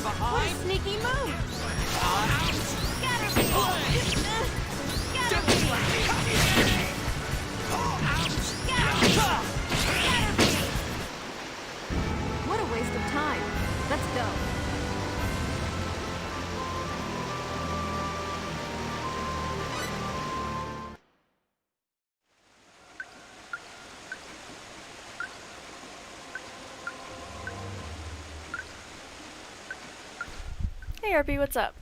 What a sneaky move! Scatter me! Scatter me! Scatter me! What a waste of time. Let's go. Hey RP, what's up?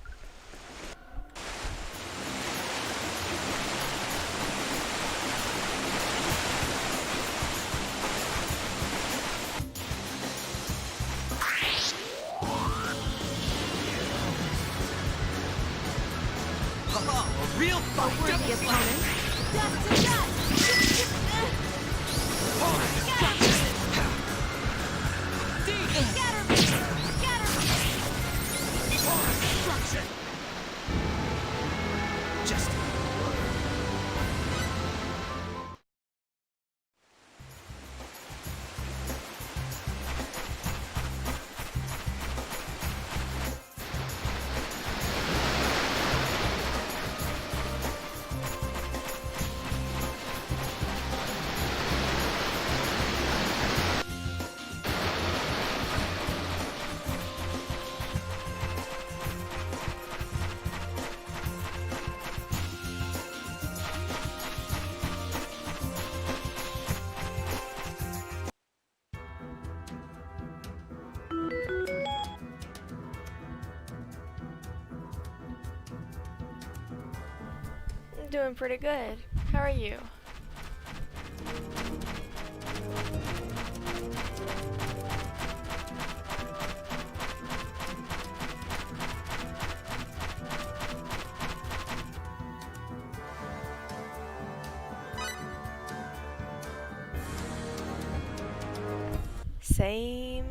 A real fight! Worthy opponent. Dust to dust! Scatter me! Scatter me! Destruction! Just I'm doing pretty good. How are you? Same.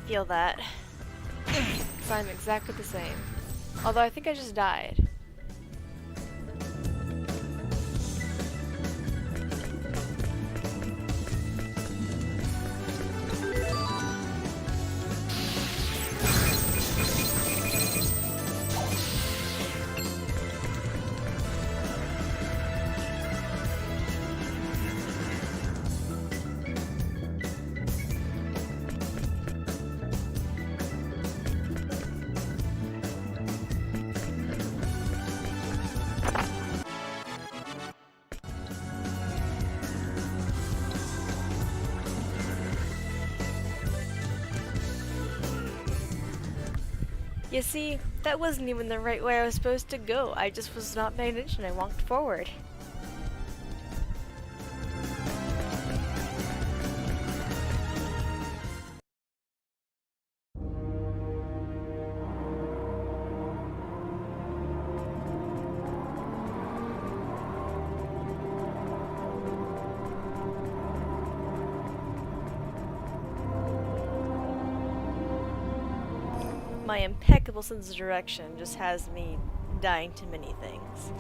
Feel that. 'Cause I'm exactly the same. Although I think I just died. You see, that wasn't even the right way I was supposed to go. I just was not paying attention. I walked forward. My impeccable sense of direction just has me dying to many things.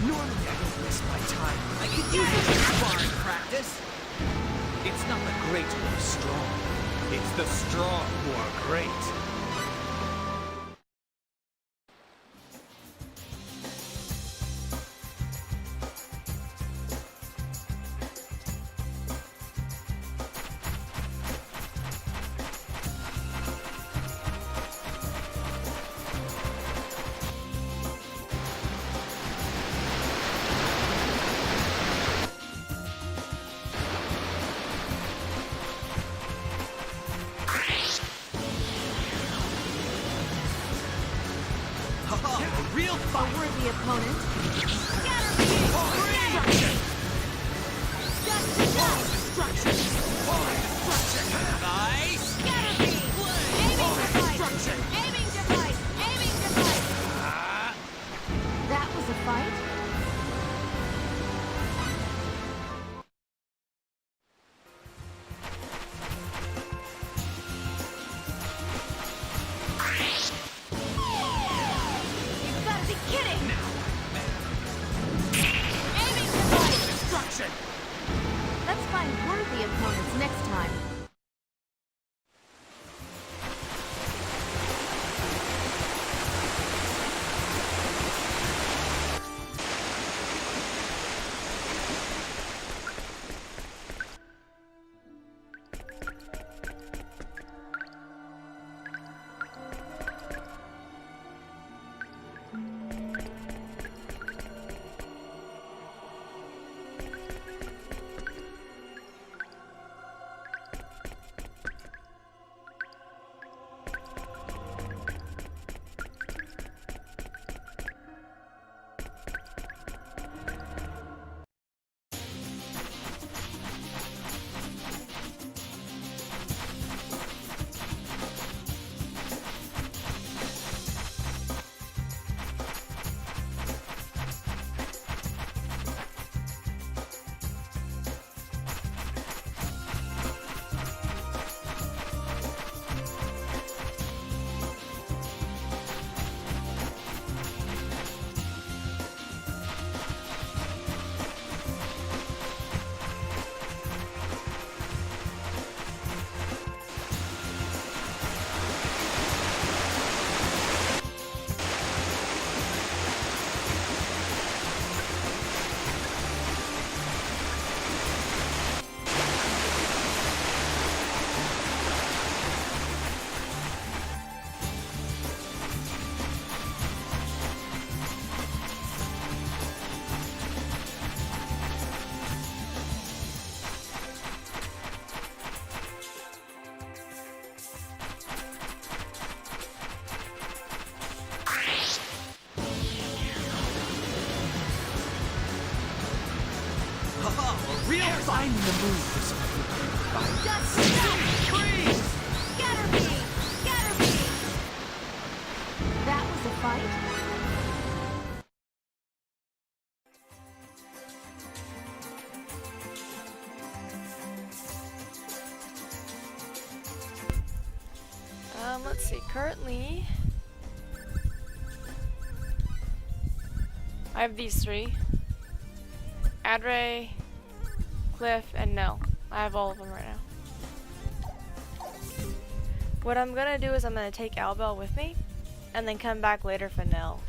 Normally I don't waste my time. I could use a little sparring practice. It's not the great who are strong. It's the strong who are great. A real fight. A worthy opponent. Destruction. Nice. That was a fight? You've got to be kidding! Aiming device! Destruction. Let's find worthy opponents next time. A real find the moves. Just stop! Freeze. Scatter me! Scatter me! That was a fight? Let's see. Currently, I have these three: Adre, Cliff, and Nell. I have all of them right now. What I'm gonna do is I'm gonna take Albel with me, and then come back later for Nell.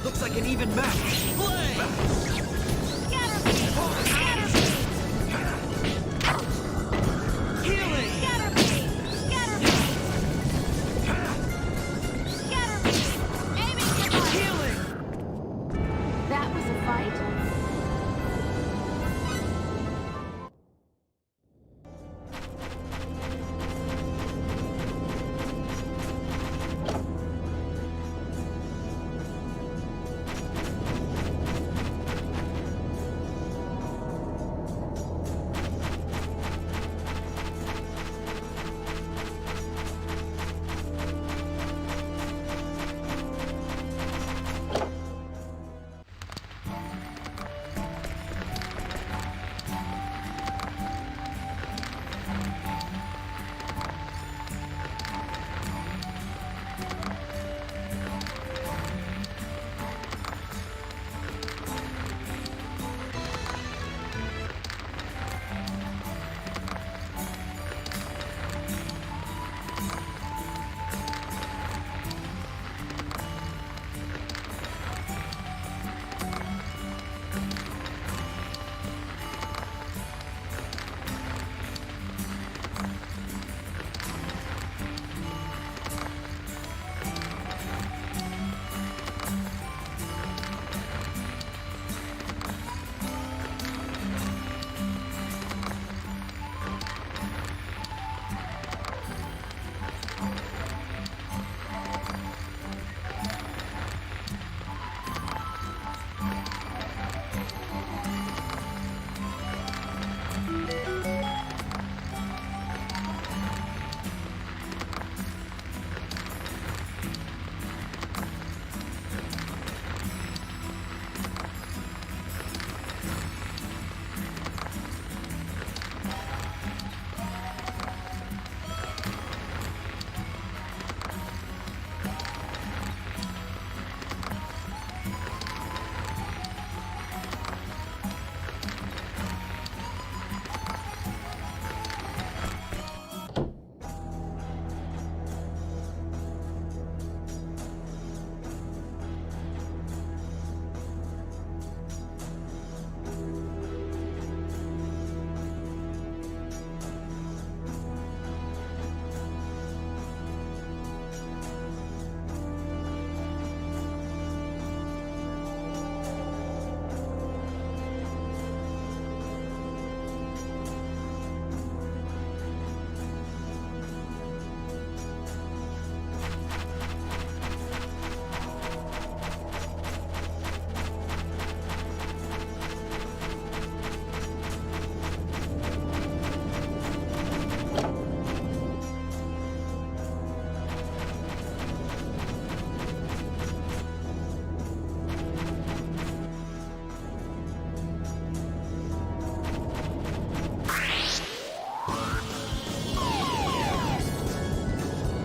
Looks like an even match. Play! Scatter beam! Scatter beam! Healing! Scatter beam! Scatter beam! Scatter beam! Aiming device! Healing! That was a fight?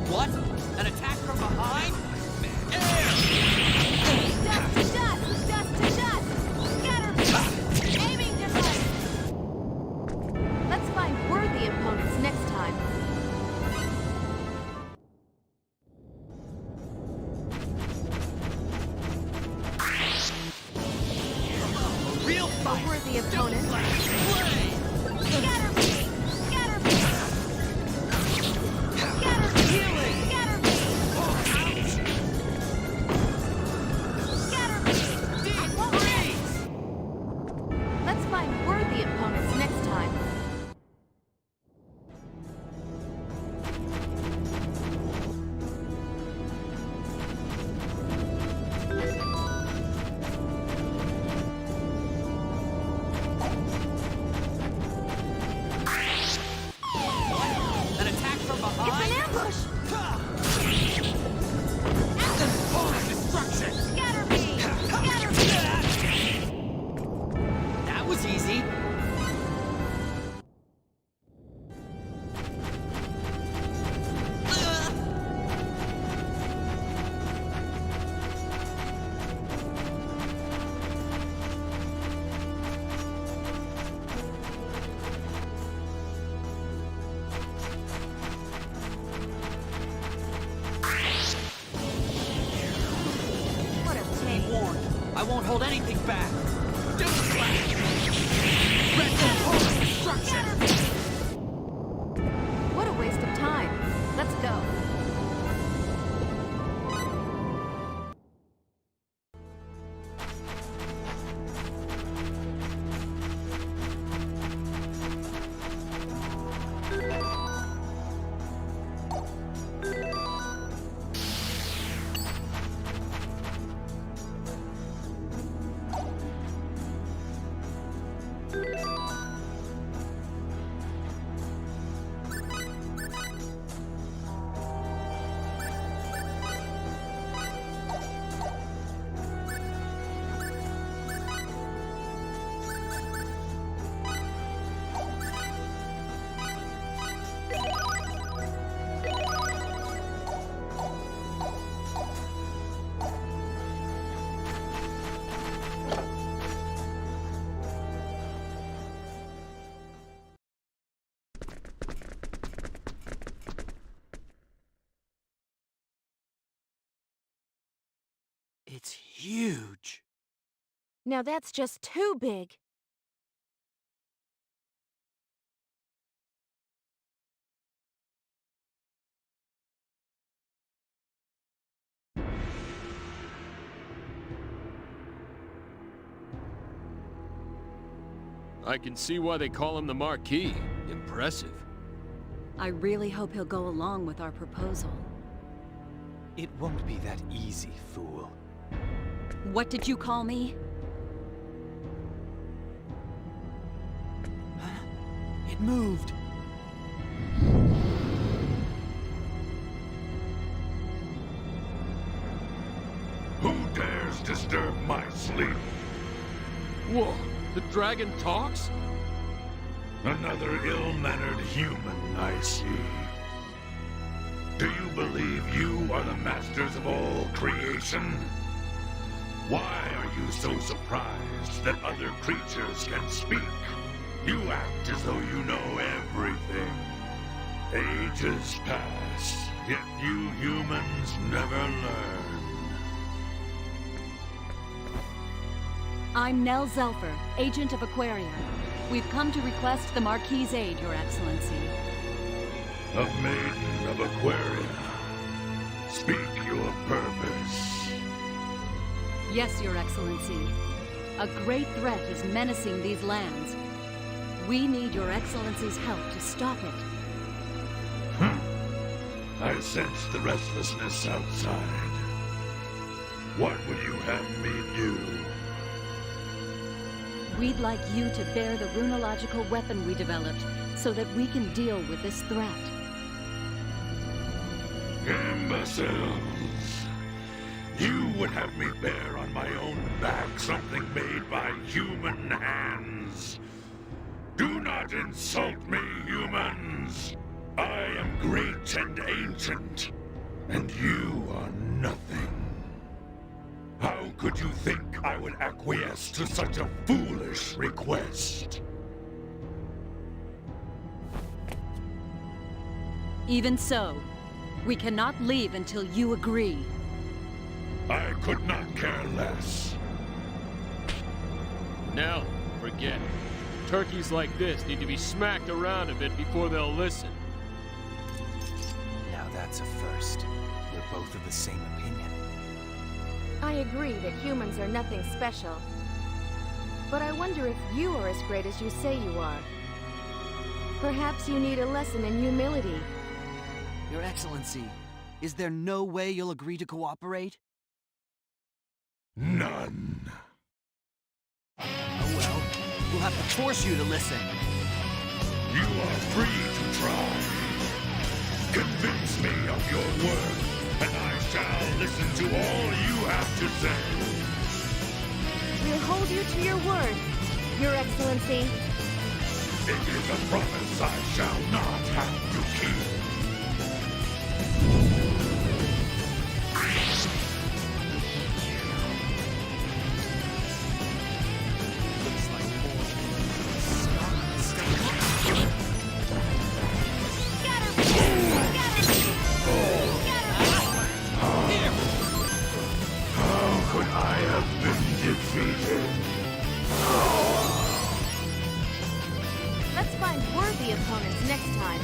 What? An attack from behind? Air! Dust to dust! Dust to dust! Scatter beam! Aiming device! Let's find worthy opponents next time. A real fight! A worthy opponent. Play! Scatter beam! Scatter beam! Scatter beam! Healing! Scatter beam! Ouch! Scatter beam! Deep freeze! Let's find worthy opponents next time. won't hold anything back. Doom Slash! Red Total Destruction! What a waste of time. Let's go. It's huge. Now that's just too big. I can see why they call him the Marquis. Impressive. I really hope he'll go along with our proposal. It won't be that easy, fool. What did you call me? It moved. Who dares disturb my sleep? Whoa, the dragon talks? Another ill-mannered human, I see. Do you believe you are the masters of all creation? Why are you so surprised that other creatures can speak? You act as though you know everything. Ages pass, yet you humans never learn. I'm Nell Zelfer, agent of Aquaria. We've come to request the Marquis' aid, Your Excellency. A maiden of Aquaria. Speak your purpose. Yes, Your Excellency. A great threat is menacing these lands. We need Your Excellency's help to stop it. I sense the restlessness outside. What would you have me do? We'd like you to bear the runological weapon we developed so that we can deal with this threat. Imbeciles! You would have me bear on my own back something made by human hands. Do not insult me, humans! I am great and ancient, and you are nothing. How could you think I would acquiesce to such a foolish request? Even so, we cannot leave until you agree. I could not care less. Now, forget it. Turkeys like this need to be smacked around a bit before they'll listen. Now that's a first. We're both of the same opinion. I agree that humans are nothing special. But I wonder if you are as great as you say you are. Perhaps you need a lesson in humility. Your Excellency, is there no way you'll agree to cooperate? None. Oh well, we'll have to force you to listen. You are free to try. Convince me of your worth, and I shall listen to all you have to say. We'll hold you to your word, Your Excellency. It is a promise I shall not have to keep. Looks like more. How could I have been defeated. Let's find worthy opponents next time.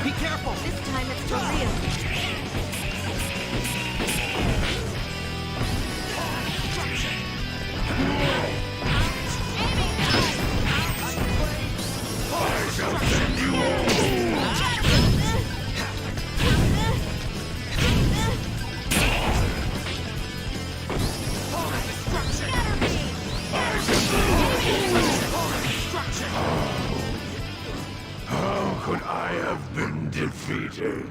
Be careful! This time it's for real. I shall send you all. How could I have been defeated?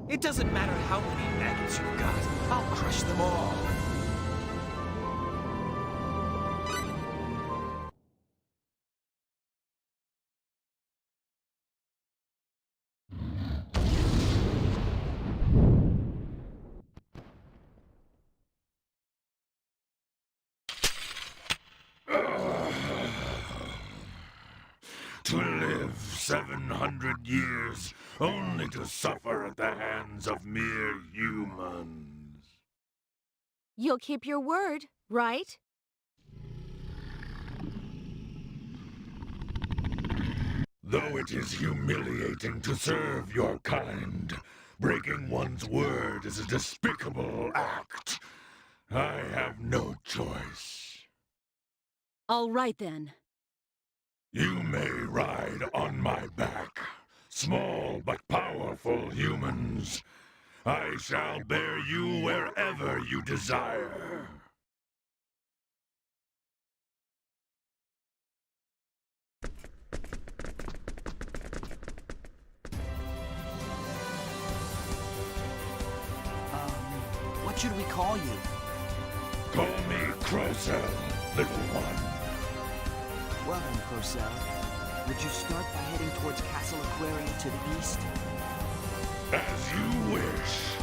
It doesn't matter how many maggots you've got. I'll crush them all. To live 700 years only to suffer at the hands of mere humans. You'll keep your word, right? Though it is humiliating to serve your kind, breaking one's word is a despicable act. I have no choice. All right then. You may ride on my back, small but powerful humans. I shall bear you wherever you desire. What should we call you? Call me Crocell, little one. Well then, Crocell, would you start by heading towards Castle Aquarium to the east? As you wish.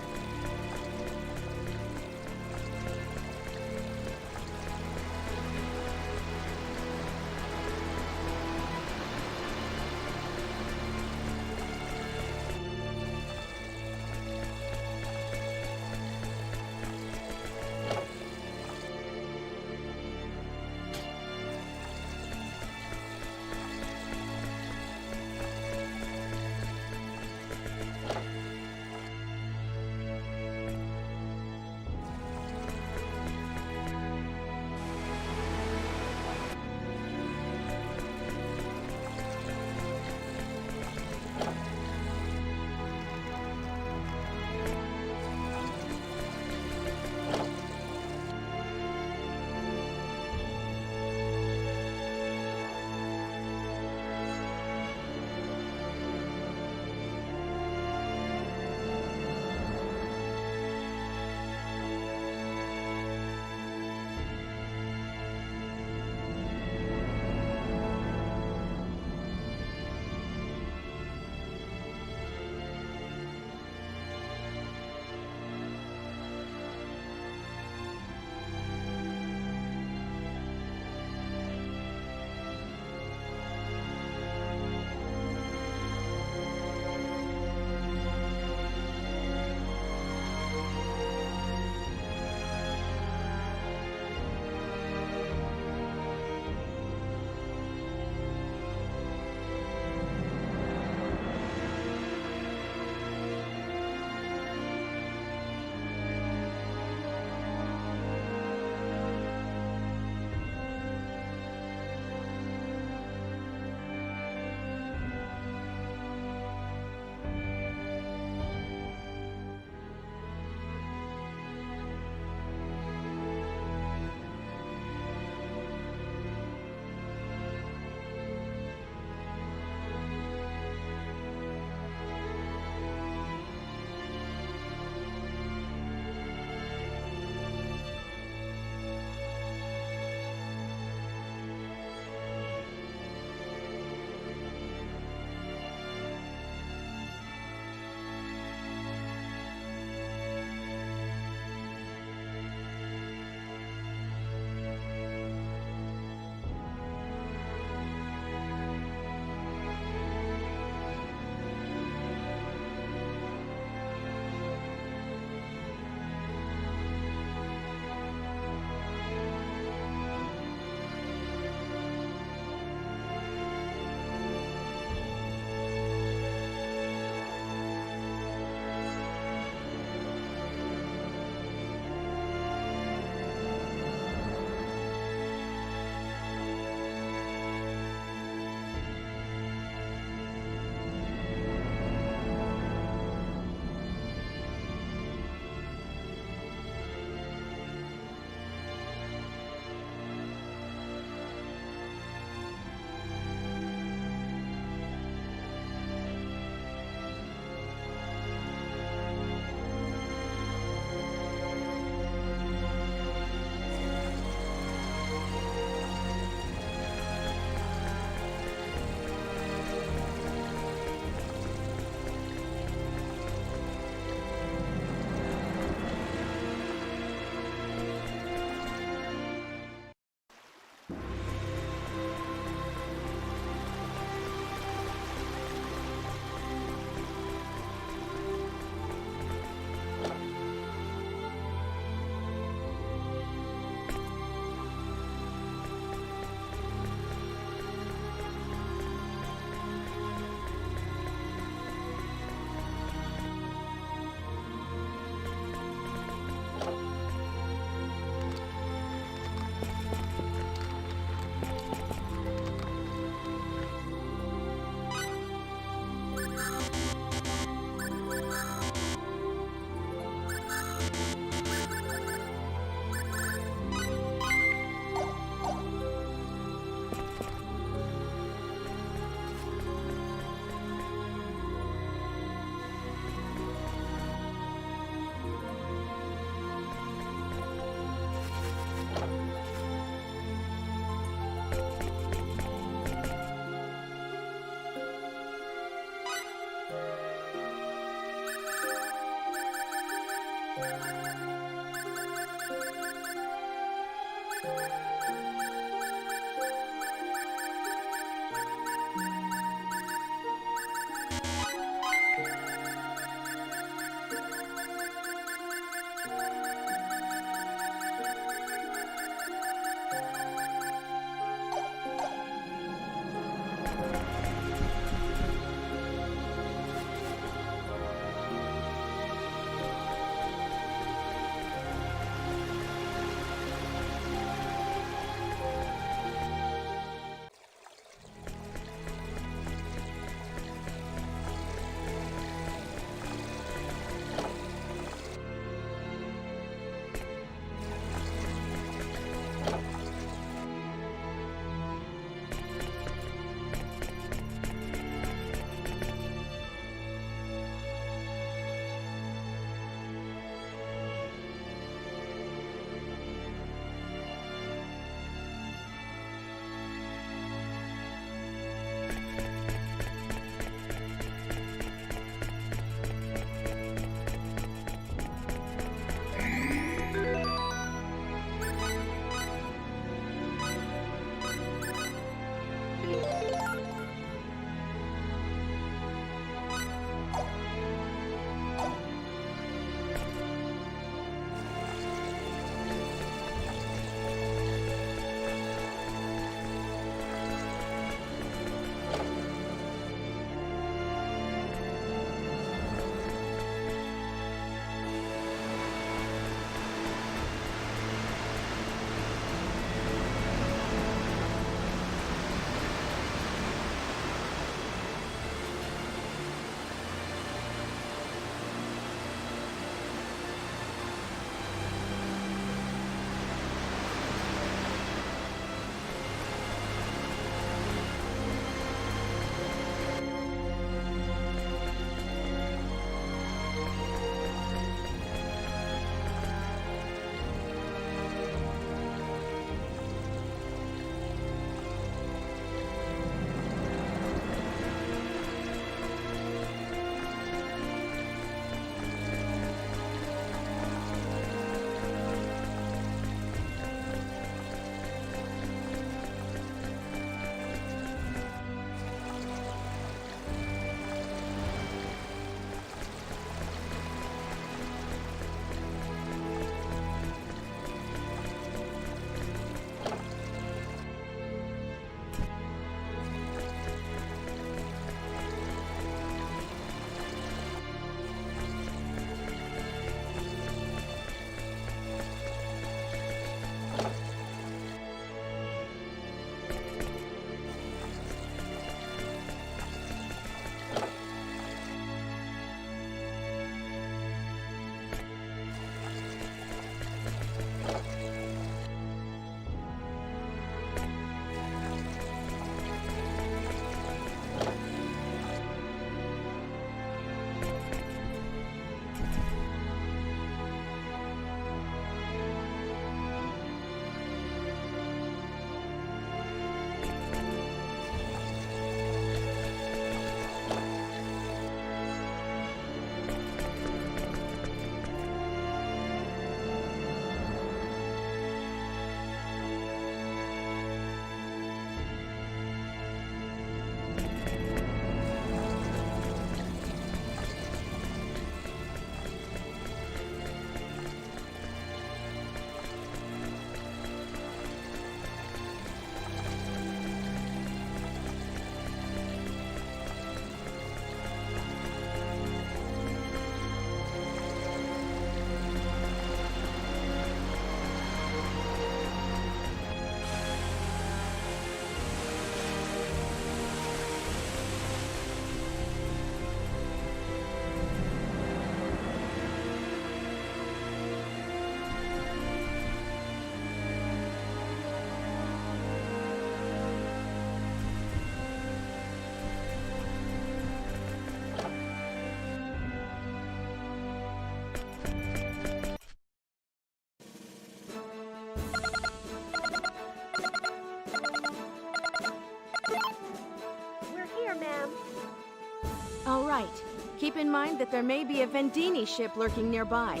All right. Keep in mind that there may be a Vendeeni ship lurking nearby.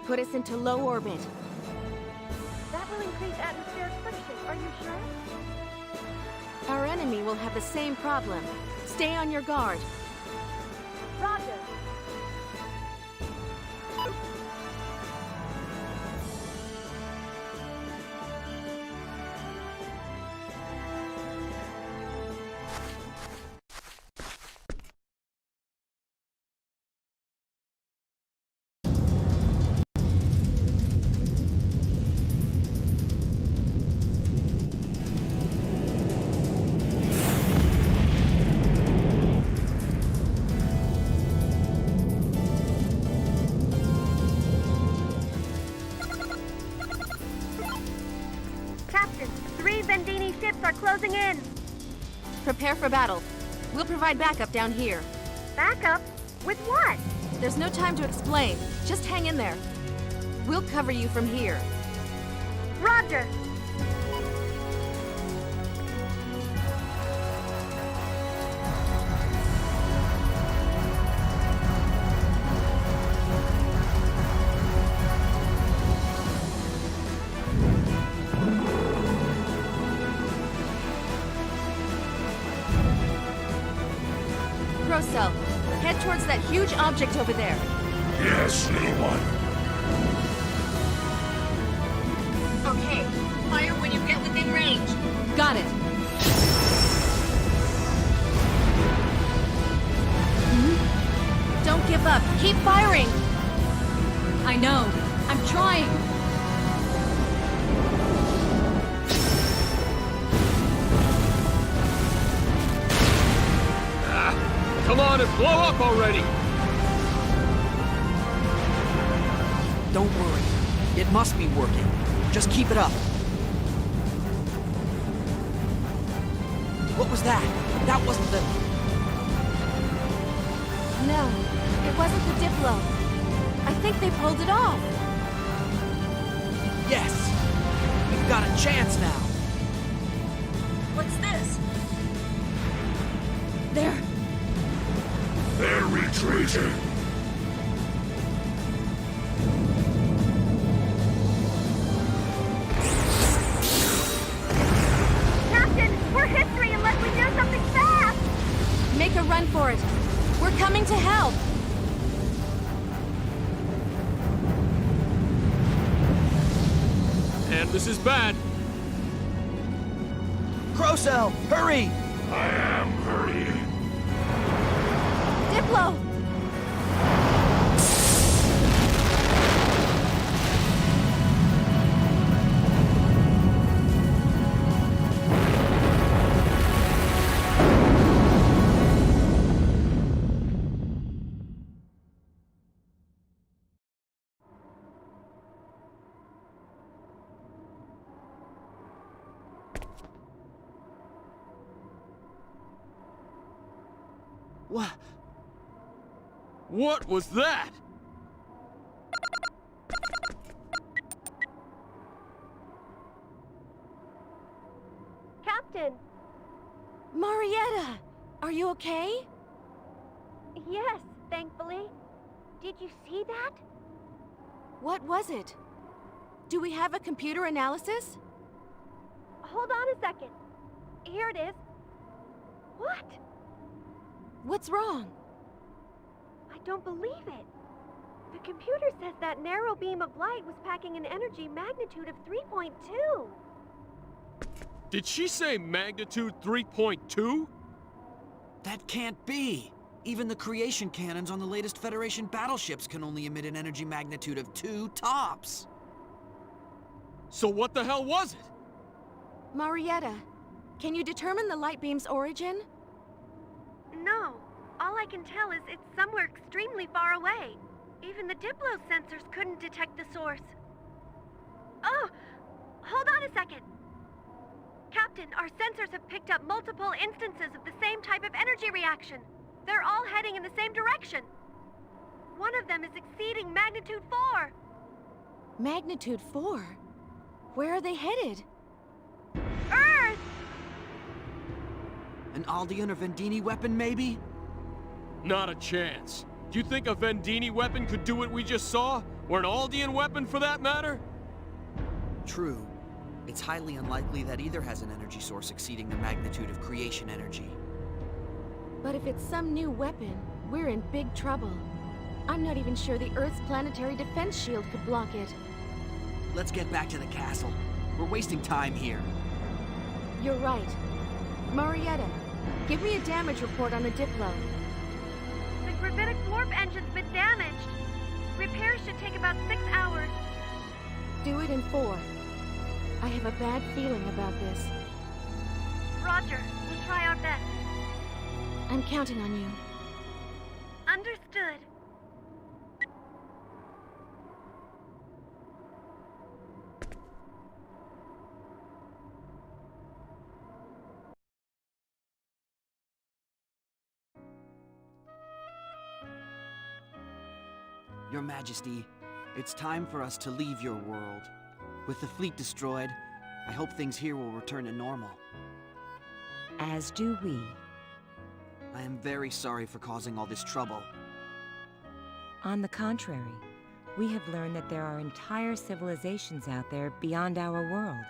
Put us into low orbit. That will increase atmospheric friction. Are you sure? Our enemy will have the same problem. Stay on your guard. Roger. Captain, 3 Vendeeni ships are closing in. Prepare for battle. We'll provide backup down here. Backup? With what? There's no time to explain. Just hang in there. We'll cover you from here. Roger. Grosel, head towards that huge object over there. Yes, little one. Okay, fire when you get within range. Got it. Don't give up. Keep firing. I know. I'm trying. Come on and blow up already! Don't worry. It must be working. Just keep it up. What was that? That wasn't the... No, it wasn't the Diplo. I think they pulled it off. Yes! We've got a chance now. What's this? There. They're retreating. Captain, we're history unless we do something fast. Make a run for it. We're coming to help. And this is bad. Grosel, hurry! I am hurrying. Diplo! What? What was that? Captain. Marietta! Are you okay? Yes, thankfully. Did you see that? What was it? Do we have a computer analysis? Hold on a second. Here it is. What? What's wrong? I don't believe it. The computer says that narrow beam of light was packing an energy magnitude of 3.2. Did she say magnitude 3.2? That can't be. Even the creation cannons on the latest Federation battleships can only emit an energy magnitude of 2 tops. So what the hell was it? Marietta, can you determine the light beam's origin? No. All I can tell is it's somewhere extremely far away. Even the Diplo sensors couldn't detect the source. Oh! Hold on a second. Captain, our sensors have picked up multiple instances of the same type of energy reaction. They're all heading in the same direction. One of them is exceeding magnitude 4. Magnitude 4? Where are they headed? Earth! An Aldean or Vendeeni weapon, maybe? Not a chance. Do you think a Vendeeni weapon could do what we just saw? Or an Aldean weapon, for that matter? True. It's highly unlikely that either has an energy source exceeding the magnitude of creation energy. But if it's some new weapon, we're in big trouble. I'm not even sure the Earth's planetary defense shield could block it. Let's get back to the castle. We're wasting time here. You're right. Marietta, give me a damage report on the Diplo. The gravitic warp engine's been damaged. Repairs should take about 6 hours. Do it in 4. I have a bad feeling about this. Roger, we'll try our best. I'm counting on you. Understood. Your Majesty, it's time for us to leave your world. With the fleet destroyed, I hope things here will return to normal. As do we. I am very sorry for causing all this trouble. On the contrary, we have learned that there are entire civilizations out there beyond our world.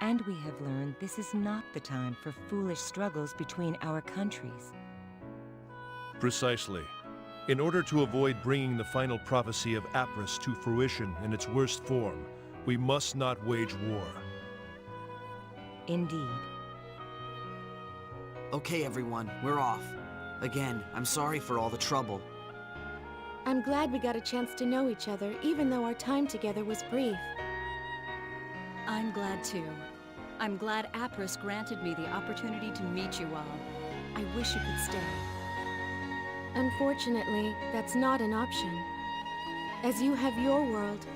And we have learned this is not the time for foolish struggles between our countries. Precisely. In order to avoid bringing the final prophecy of Apris to fruition in its worst form, we must not wage war. Indeed. Okay, everyone, we're off. Again, I'm sorry for all the trouble. I'm glad we got a chance to know each other, even though our time together was brief. I'm glad too. I'm glad Apris granted me the opportunity to meet you all. I wish you could stay. Unfortunately, that's not an option. As you have your world,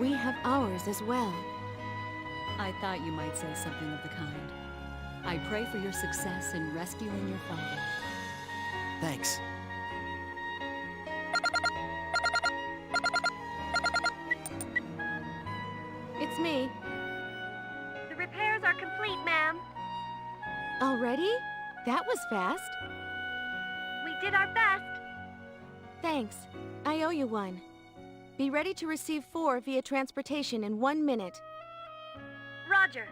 we have ours as well. I thought you might say something of the kind. I pray for your success in rescuing your father. Thanks. It's me. The repairs are complete, ma'am. Already? That was fast. We did our best. Thanks. I owe you one. Be ready to receive 4 via transportation in 1 minute. Roger.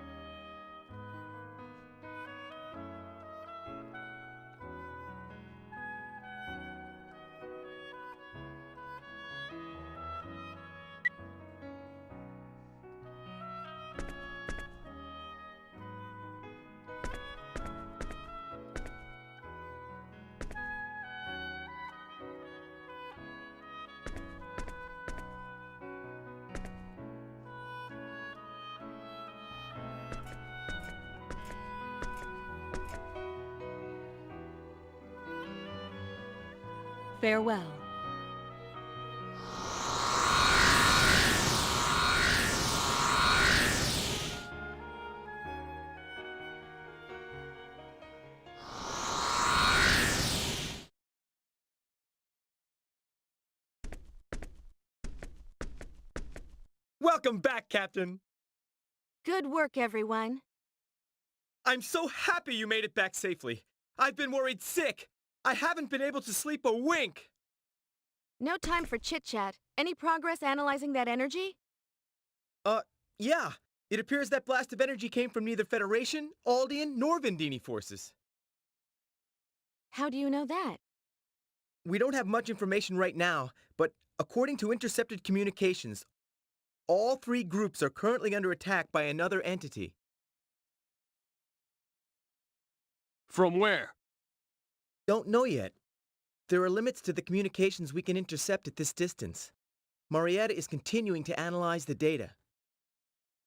Farewell. Welcome back, Captain. Good work, everyone. I'm so happy you made it back safely. I've been worried sick. I haven't been able to sleep a wink. No time for chit-chat. Any progress analyzing that energy? Yeah. It appears that blast of energy came from neither Federation, Aldean, nor Vendeeni forces. How do you know that? We don't have much information right now, but according to intercepted communications, all 3 groups are currently under attack by another entity. From where? Don't know yet. There are limits to the communications we can intercept at this distance. Marietta is continuing to analyze the data.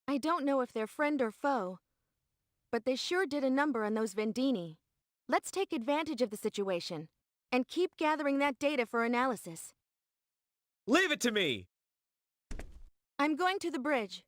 I don't know if they're friend or foe, but they sure did a number on those Vendeeni. Let's take advantage of the situation and keep gathering that data for analysis. Leave it to me! I'm going to the bridge.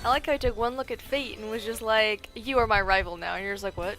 I like how he took one look at Fate and was just like, you are my rival now. And you're just like, what?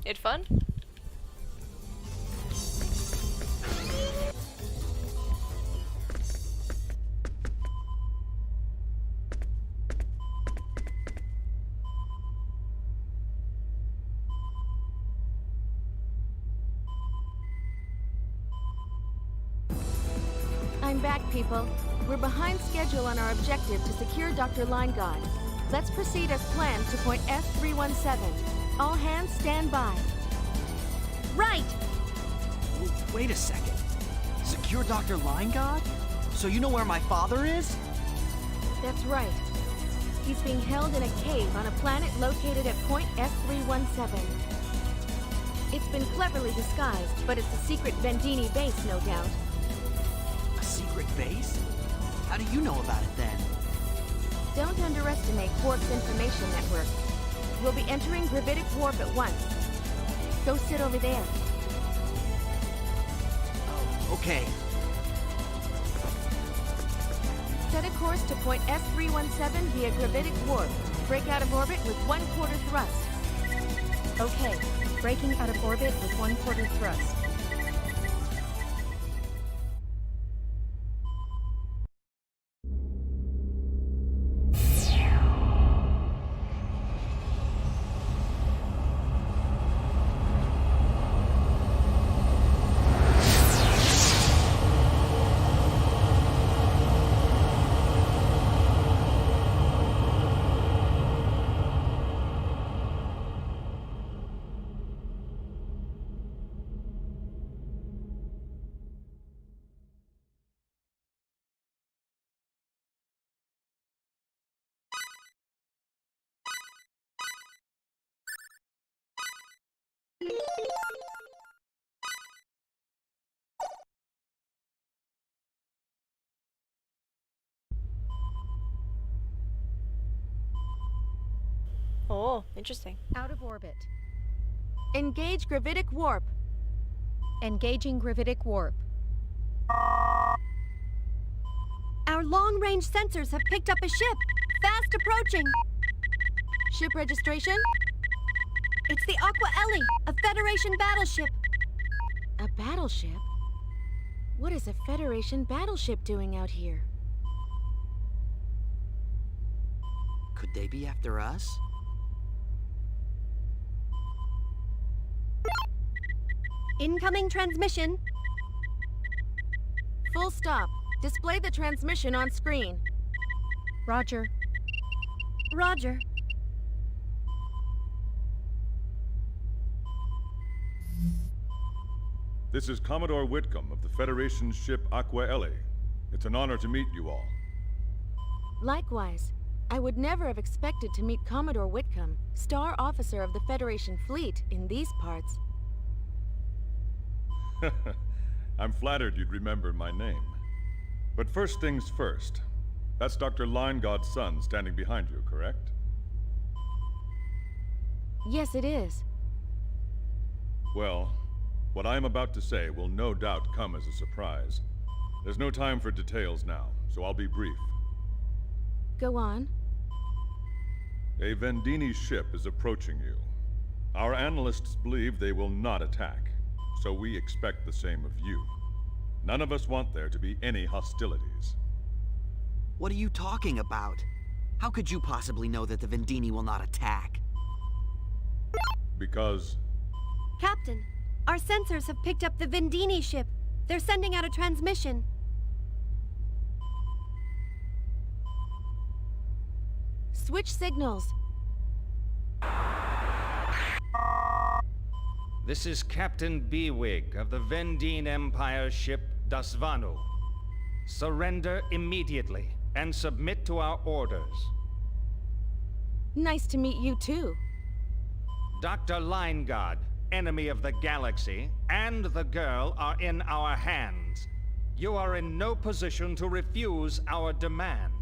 It fun? I'm back, people. We're behind schedule on our objective to secure Dr. Linegaard. Let's proceed as planned to point S317. All hands stand by. Right! Wait a second. Secure Dr. Linegaard? So you know where my father is? That's right. He's being held in a cave on a planet located at point S317. It's been cleverly disguised, but it's a secret Vendeeni base, no doubt. A secret base? How do you know about it then? Don't underestimate Warp's information network. We'll be entering gravitic warp at once. Go sit over there. Okay. Set a course to point S317 via gravitic warp. Break out of orbit with 1/4 thrust. Okay. Breaking out of orbit with 1/4 thrust. Oh, interesting. Out of orbit. Engage gravitic warp. Engaging gravitic warp. Our long-range sensors have picked up a ship. Fast approaching. Ship registration? It's the Aqua Ellie, a Federation battleship. A battleship? What is a Federation battleship doing out here? Could they be after us? Incoming transmission. Full stop. Display the transmission on screen. Roger. Roger. This is Commodore Whitcomb of the Federation ship Aqua Ellie. It's an honor to meet you all. Likewise. I would never have expected to meet Commodore Whitcomb, Star Officer of the Federation Fleet, in these parts. I'm flattered you'd remember my name. But first things first. That's Dr. Linegod's son standing behind you, correct? Yes, it is. Well, what I am about to say will no doubt come as a surprise. There's no time for details now, so I'll be brief. Go on. A Vendeeni ship is approaching you. Our analysts believe they will not attack, so we expect the same of you. None of us want there to be any hostilities. What are you talking about? How could you possibly know that the Vendeeni will not attack? Because... Captain, our sensors have picked up the Vendeeni ship. They're sending out a transmission. Switch signals. This is Captain Beewig of the Vendeeni Empire ship Dasvanu. Surrender immediately and submit to our orders. Nice to meet you too. Dr. Linegod, enemy of the galaxy, and the girl are in our hands. You are in no position to refuse our demands.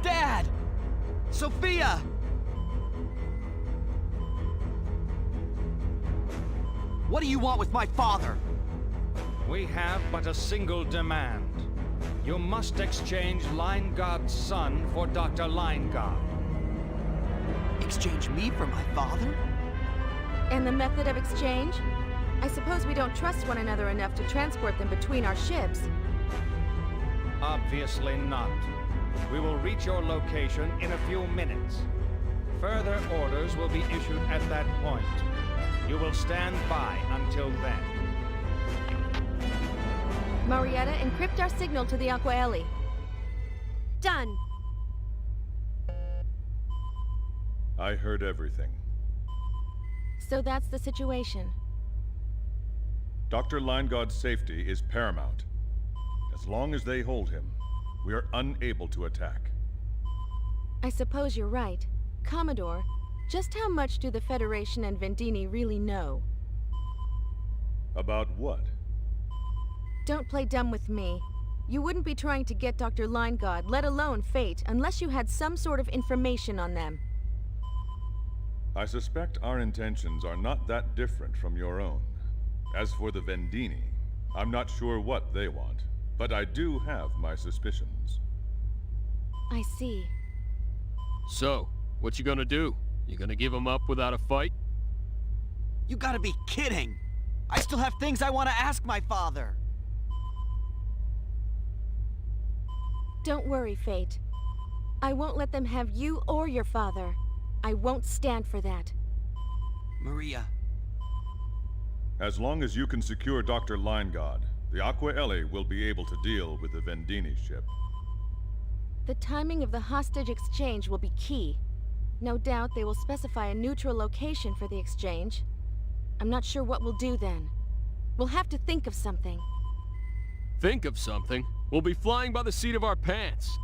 Dad! Sophia! What do you want with my father? We have but a single demand. You must exchange Linegod's son for Dr. Linegod. Exchange me for my father? And the method of exchange? I suppose we don't trust one another enough to transport them between our ships. Obviously not. We will reach your location in a few minutes. Further orders will be issued at that point. You will stand by until then. Marietta, encrypt our signal to the Aqua Ellie. Done. I heard everything. So that's the situation. Dr. Linegod's safety is paramount. As long as they hold him, we are unable to attack. I suppose you're right. Commodore, just how much do the Federation and Vendeeni really know? About what? Don't play dumb with me. You wouldn't be trying to get Dr. Linegod, let alone Fate, unless you had some sort of information on them. I suspect our intentions are not that different from your own. As for the Vendeeni, I'm not sure what they want, but I do have my suspicions. I see. So, what you gonna do? You gonna give him up without a fight? You gotta be kidding! I still have things I want to ask my father! Don't worry, Fate. I won't let them have you or your father. I won't stand for that. Maria. As long as you can secure Dr. Linegod, the Aqua Ellie will be able to deal with the Vendeeni ship. The timing of the hostage exchange will be key. No doubt they will specify a neutral location for the exchange. I'm not sure what we'll do then. We'll have to think of something. Think of something? We'll be flying by the seat of our pants.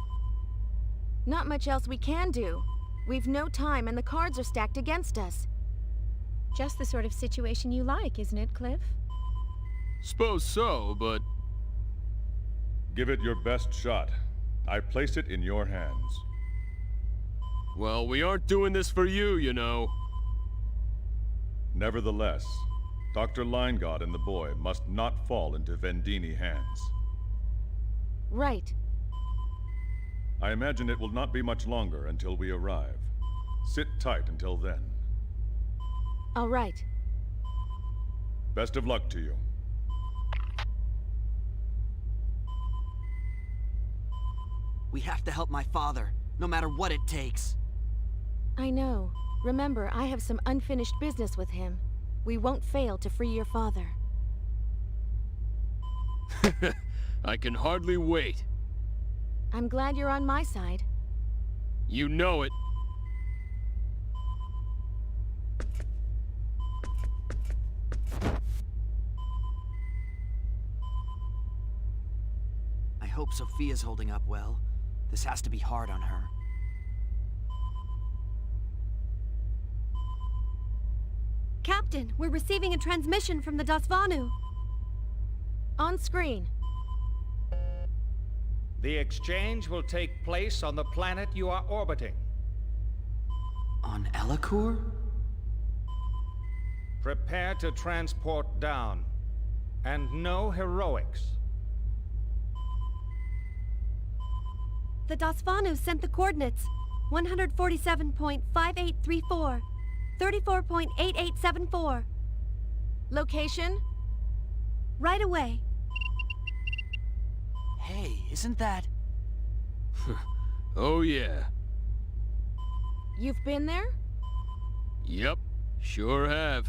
Not much else we can do. We've no time and the cards are stacked against us. Just the sort of situation you like, isn't it, Cliff? Suppose so, but... Give it your best shot. I place it in your hands. Well, we aren't doing this for you, you know. Nevertheless, Dr. Linegod and the boy must not fall into Vendeeni hands. Right. I imagine it will not be much longer until we arrive. Sit tight until then. All right. Best of luck to you. We have to help my father, no matter what it takes. I know. Remember, I have some unfinished business with him. We won't fail to free your father. I can hardly wait. I'm glad you're on my side. You know it. I hope Sophia's holding up well. This has to be hard on her. What Captain, we're receiving a transmission from the Dasvanu. On screen. The exchange will take place on the planet you are orbiting. On Elikur? Prepare to transport down. And no heroics. The Dasvanu sent the coordinates 147.5834, 34.8874. Location? Right away. Hey, isn't that... Oh yeah. You've been there? Yep, sure have.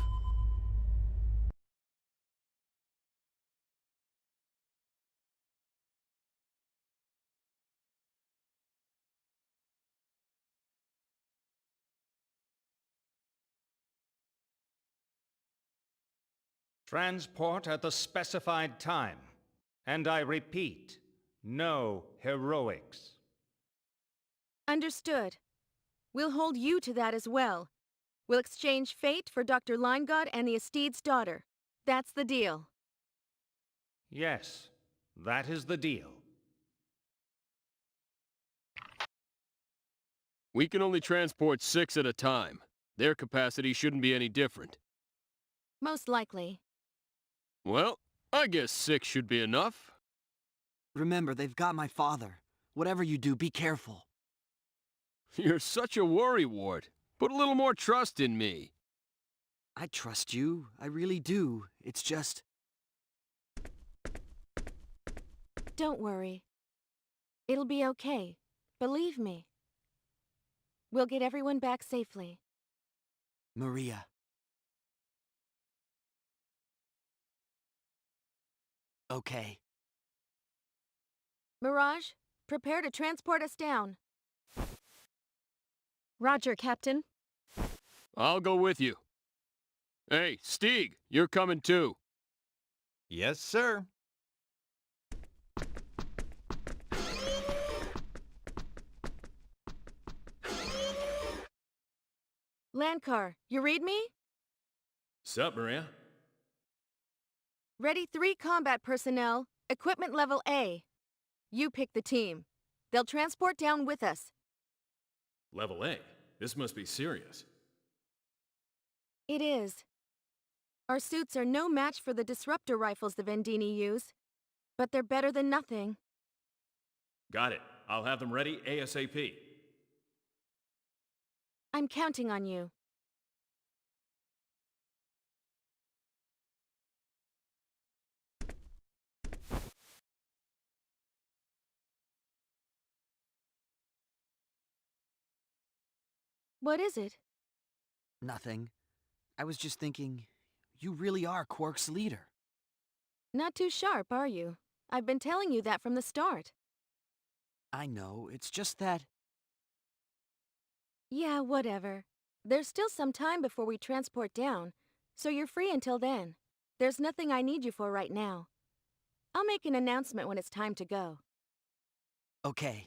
Transport at the specified time. And I repeat, no heroics. Understood. We'll hold you to that as well. We'll exchange fate for Dr. Linegaud and the Esteed's daughter. That's the deal. Yes, that is the deal. We can only transport 6 at a time. Their capacity shouldn't be any different. Most likely. Well, I guess 6 should be enough. Remember, they've got my father. Whatever you do, be careful. You're such a worrywart. Put a little more trust in me. I trust you. I really do. It's just... Don't worry. It'll be okay. Believe me. We'll get everyone back safely. Maria. Okay. Mirage, prepare to transport us down. Roger, Captain. I'll go with you. Hey, Stieg, you're coming too. Yes, sir. Landcar, you read me? Sup, Maria? Ready 3 combat personnel, equipment level A. You pick the team. They'll transport down with us. Level A? This must be serious. It is. Our suits are no match for the disruptor rifles the Vendeeni use, but they're better than nothing. Got it. I'll have them ready ASAP. I'm counting on you. What is it? Nothing. I was just thinking, you really are Quark's leader. Not too sharp, are you? I've been telling you that from the start. I know, it's just that... Yeah, whatever. There's still some time before we transport down, so you're free until then. There's nothing I need you for right now. I'll make an announcement when it's time to go. Okay.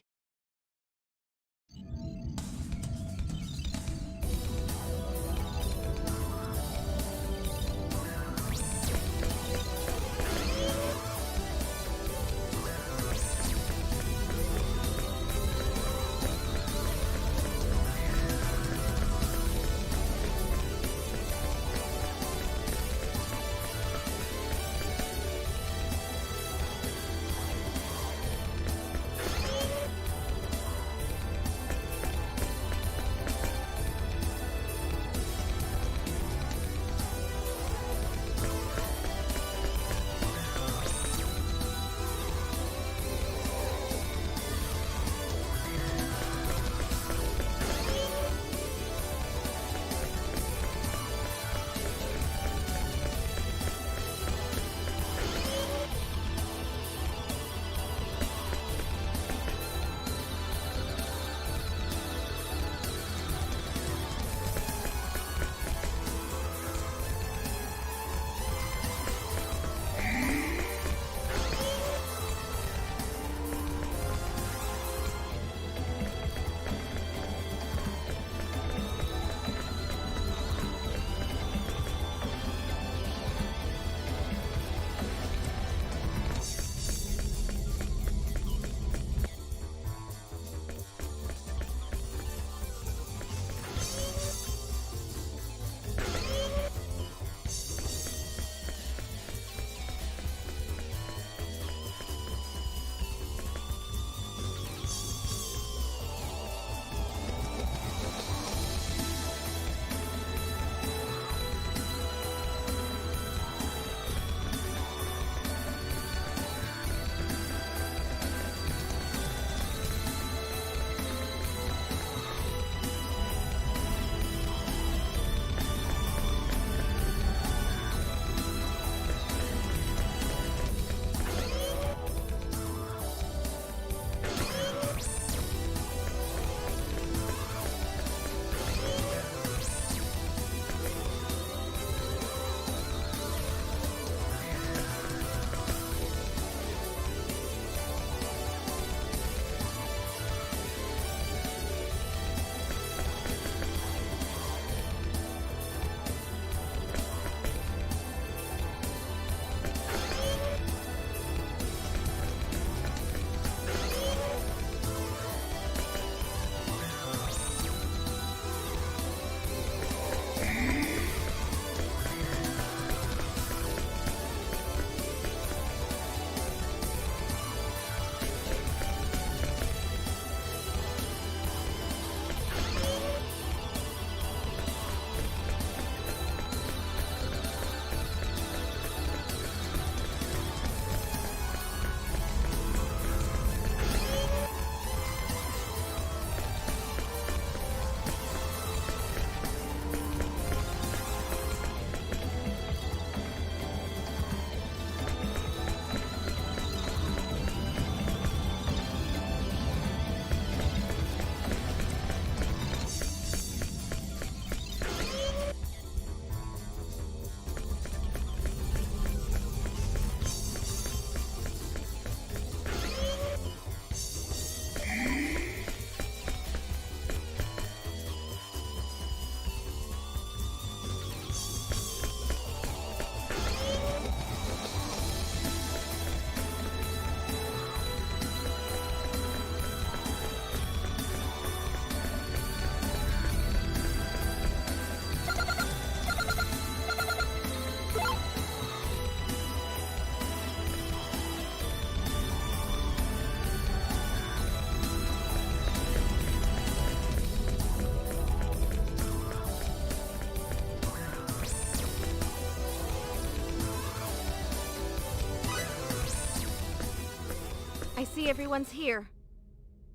I see everyone's here.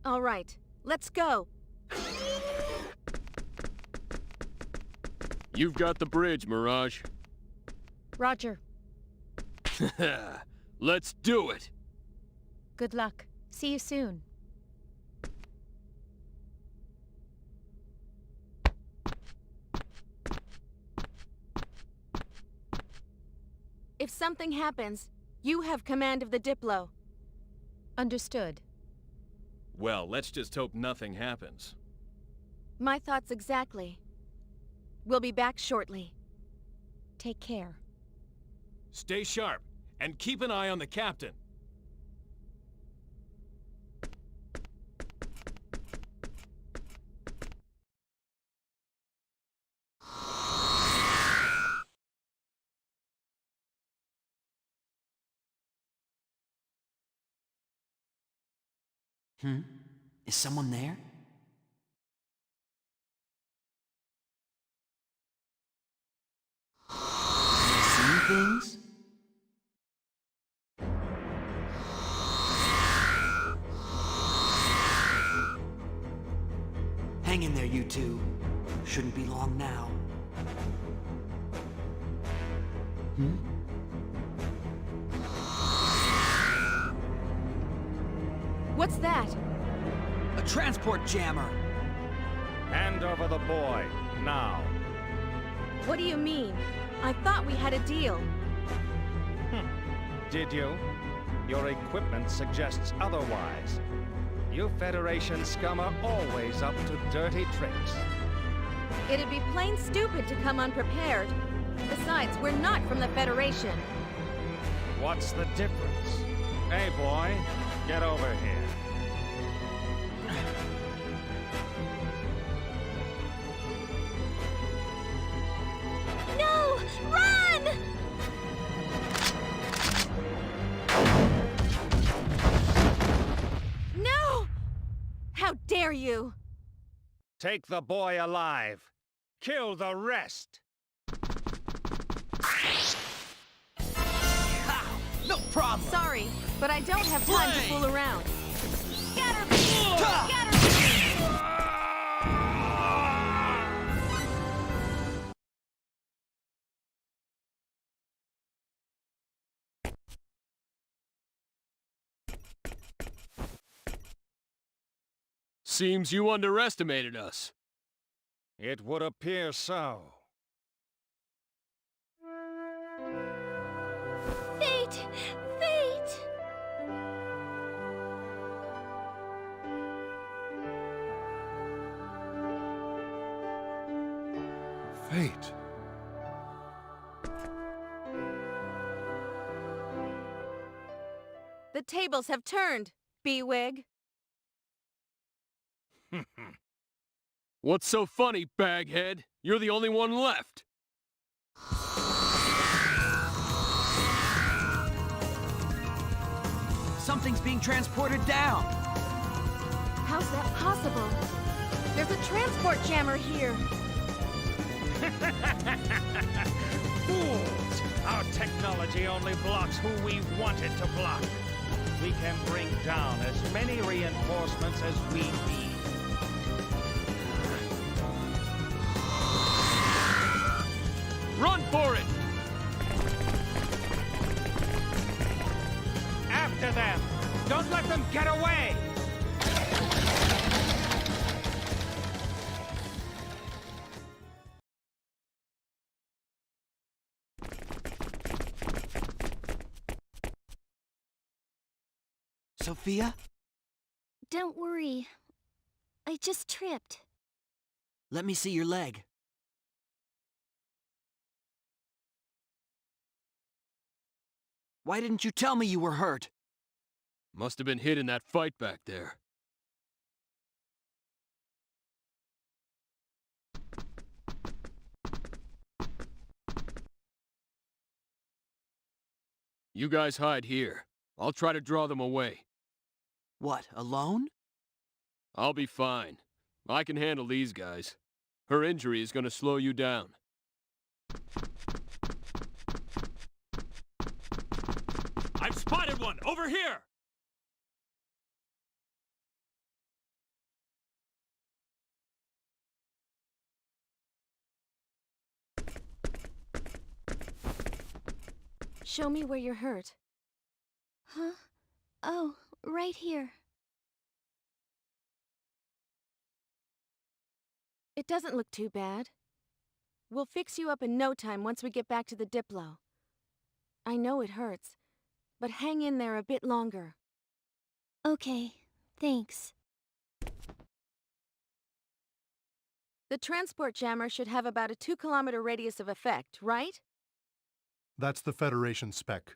All right, let's go. You've got the bridge, Mirage. Roger. Let's do it! Good luck. See you soon. If something happens, you have command of the Diplo. Understood. Well, let's just hope nothing happens. My thoughts exactly. We'll be back shortly. Take care. Stay sharp, and keep an eye on the captain. Is someone there? Seeing things? Hang in there, you two. Shouldn't be long now. What's that? A transport jammer! Hand over the boy, now. What do you mean? I thought we had a deal. Did you? Your equipment suggests otherwise. You Federation scum are always up to dirty tricks. It'd be plain stupid to come unprepared. Besides, we're not from the Federation. What's the difference? Hey, boy, get over here. No! Run! No! How dare you! Take the boy alive. Kill the rest. No problem! Sorry, but I don't have time to fool around. Scatter me! Scatter me! Seems you underestimated us. It would appear so. Fate! Fate! Fate. The tables have turned, B-Wig. What's so funny, baghead? You're the only one left. Something's being transported down! How's that possible? There's a transport jammer here. Fools! Our technology only blocks who we want it to block. We can bring down as many reinforcements as we need. Run for it! After them! Don't let them get away! Sophia? Don't worry. I just tripped. Let me see your leg. Why didn't you tell me you were hurt? Must have been hit in that fight back there. You guys hide here. I'll try to draw them away. What, alone? I'll be fine. I can handle these guys. Her injury is gonna slow you down. I've spotted one! Over here! Show me where you're hurt. Huh? Oh, right here. It doesn't look too bad. We'll fix you up in no time once we get back to the Diplo. I know it hurts, but hang in there a bit longer. Okay, thanks. The transport jammer should have about a 2-kilometer radius of effect, right? That's the Federation spec.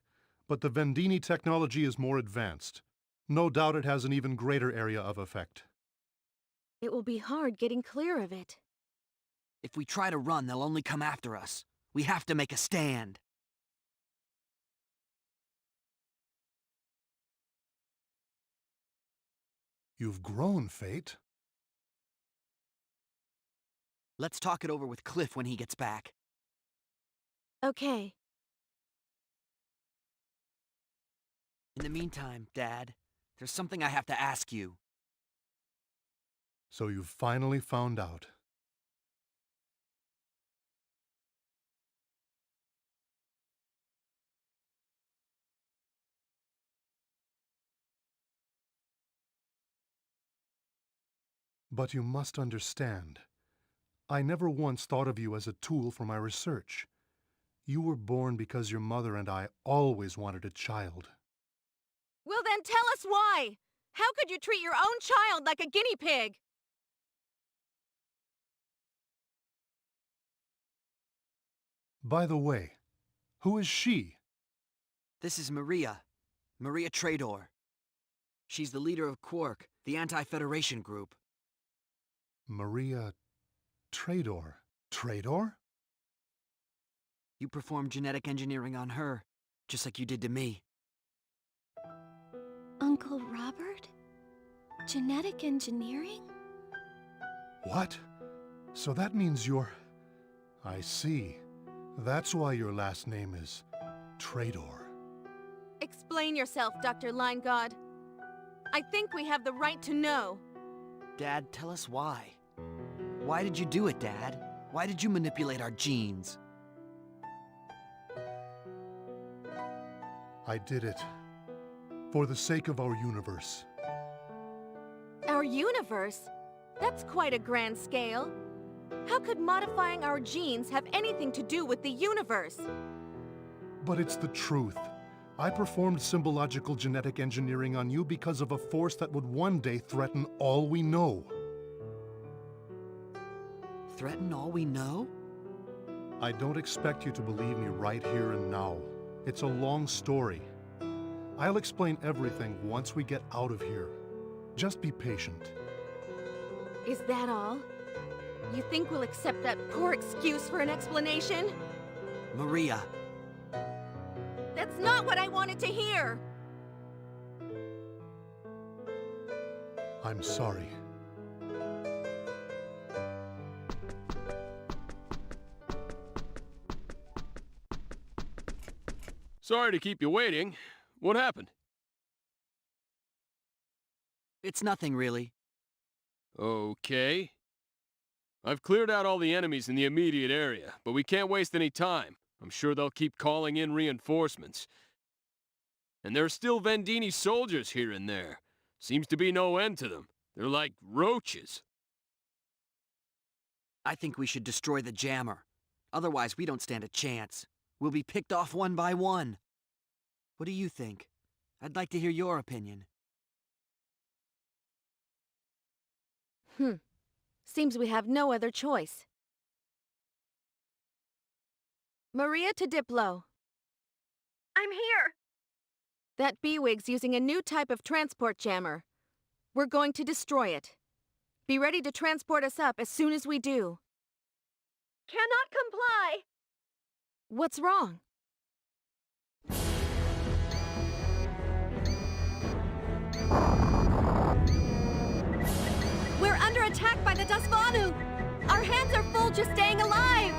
But the Vendeeni technology is more advanced. No doubt it has an even greater area of effect. It will be hard getting clear of it. If we try to run, they'll only come after us. We have to make a stand. You've grown, Fate. Let's talk it over with Cliff when he gets back. Okay. In the meantime, Dad, there's something I have to ask you. So you've finally found out. But you must understand, I never once thought of you as a tool for my research. You were born because your mother and I always wanted a child. Well then tell us why! How could you treat your own child like a guinea pig? By the way, who is she? This is Maria. Maria Trador. She's the leader of Quark, the anti-Federation group. Maria Trador. Trador? You performed genetic engineering on her, just like you did to me. Uncle Robert? Genetic engineering? What? So that means you're... I see. That's why your last name is Trador. Explain yourself, Dr. Linegaud. I think we have the right to know. Dad, tell us why. Why did you do it, Dad? Why did you manipulate our genes? I did it. For the sake of our universe. Our universe? That's quite a grand scale. How could modifying our genes have anything to do with the universe? But it's the truth. I performed symbological genetic engineering on you because of a force that would one day threaten all we know. Threaten all we know? I don't expect you to believe me right here and now. It's a long story. I'll explain everything once we get out of here. Just be patient. Is that all? You think we'll accept that poor excuse for an explanation? Maria. That's not what I wanted to hear! I'm sorry. Sorry to keep you waiting. What happened? It's nothing, really. Okay. I've cleared out all the enemies in the immediate area, but we can't waste any time. I'm sure they'll keep calling in reinforcements. And there are still Vendeeni soldiers here and there. Seems to be no end to them. They're like roaches. I think we should destroy the jammer. Otherwise, we don't stand a chance. We'll be picked off one by one. What do you think? I'd like to hear your opinion. Seems we have no other choice. Maria to Diplo. I'm here! That B-Wig's using a new type of transport jammer. We're going to destroy it. Be ready to transport us up as soon as we do. Cannot comply! What's wrong? We're under attack by the Dasvanu! Our hands are full just staying alive!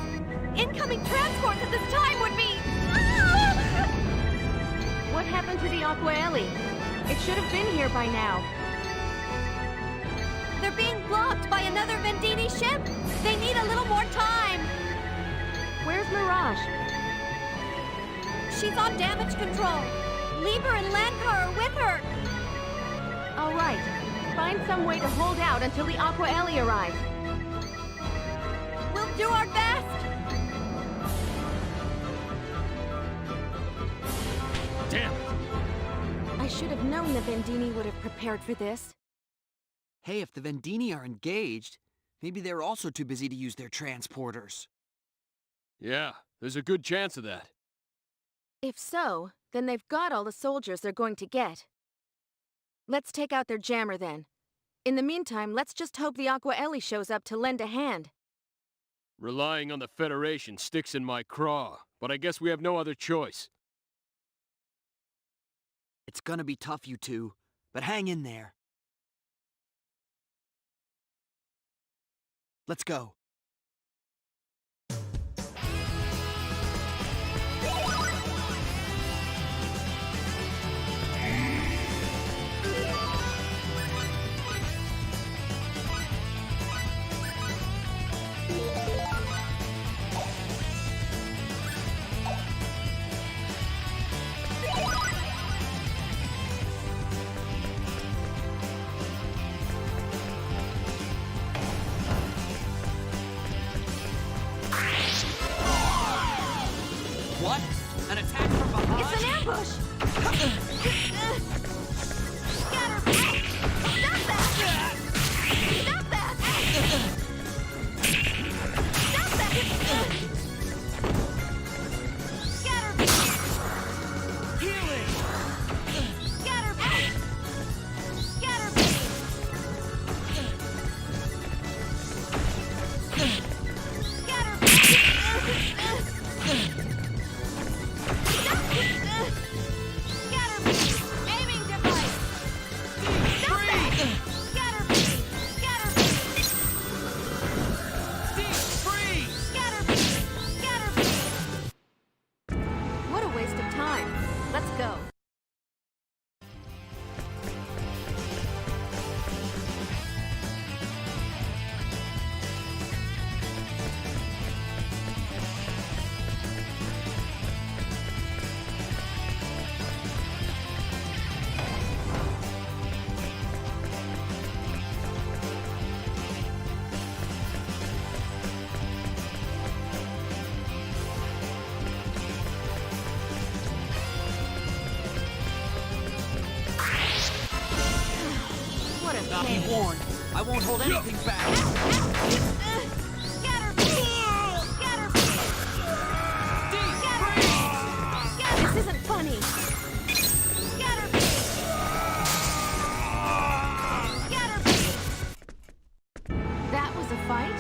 Incoming transports at this time would be... What happened to the Aquaeli? It should have been here by now. They're being blocked by another Vendeeni ship! They need a little more time! Where's Mirage? She's on damage control. Lieber and Landcar are with her. All right. Find some way to hold out until the Aqua Ellie arrives. We'll do our best. Damn it! I should have known the Vendeeni would have prepared for this. Hey, if the Vendeeni are engaged, maybe they're also too busy to use their transporters. Yeah, there's a good chance of that. If so, then they've got all the soldiers they're going to get. Let's take out their jammer then. In the meantime, let's just hope the Aqua Ellie shows up to lend a hand. Relying on the Federation sticks in my craw, but I guess we have no other choice. It's gonna be tough, you two, but hang in there. Let's go. What? An attack from behind? It's an ambush! Scatter! Stop that! Stop that! Stop that! Scatter! Healing! Scatter! Scatter! Aiming device! Stop that! Scatter! Scatter! Free! Scatter! Scatter! What a waste of time. Let's go. What a Be pain. warned, I won't hold anything back. Scatter! Scatter! Scatter! This isn't funny. Scatter! Scatter! That was a fight?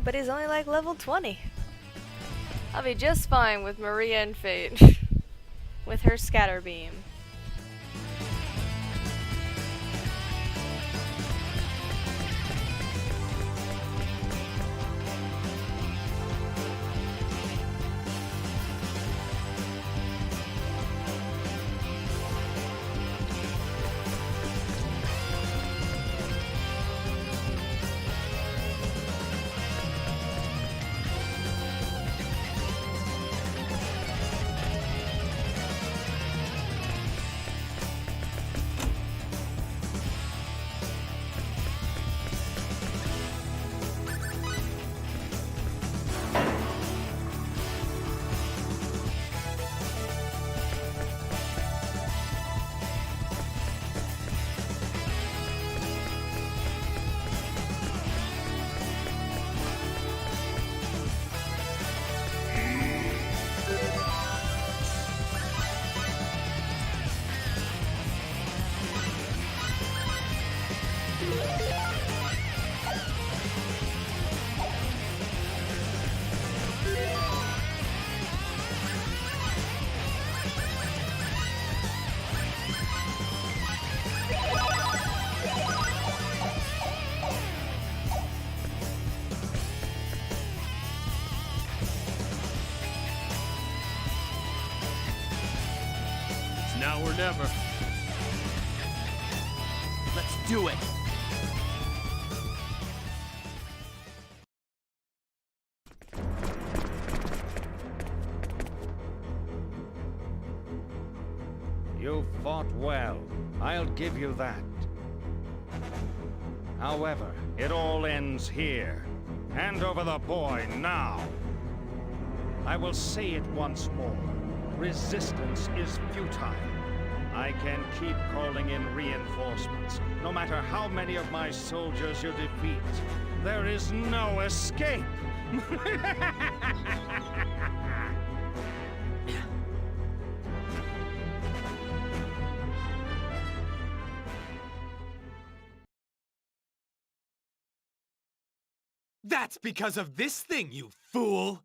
But he's only like level 20. I'll be just fine with Maria and Fate. With her scatter beam. Now or never. Let's do it! You fought well. I'll give you that. However, it all ends here. Hand over the boy now. I will say it once more. Resistance is futile. I can keep calling in reinforcements, no matter how many of my soldiers you defeat. There is no escape! That's because of this thing, you fool!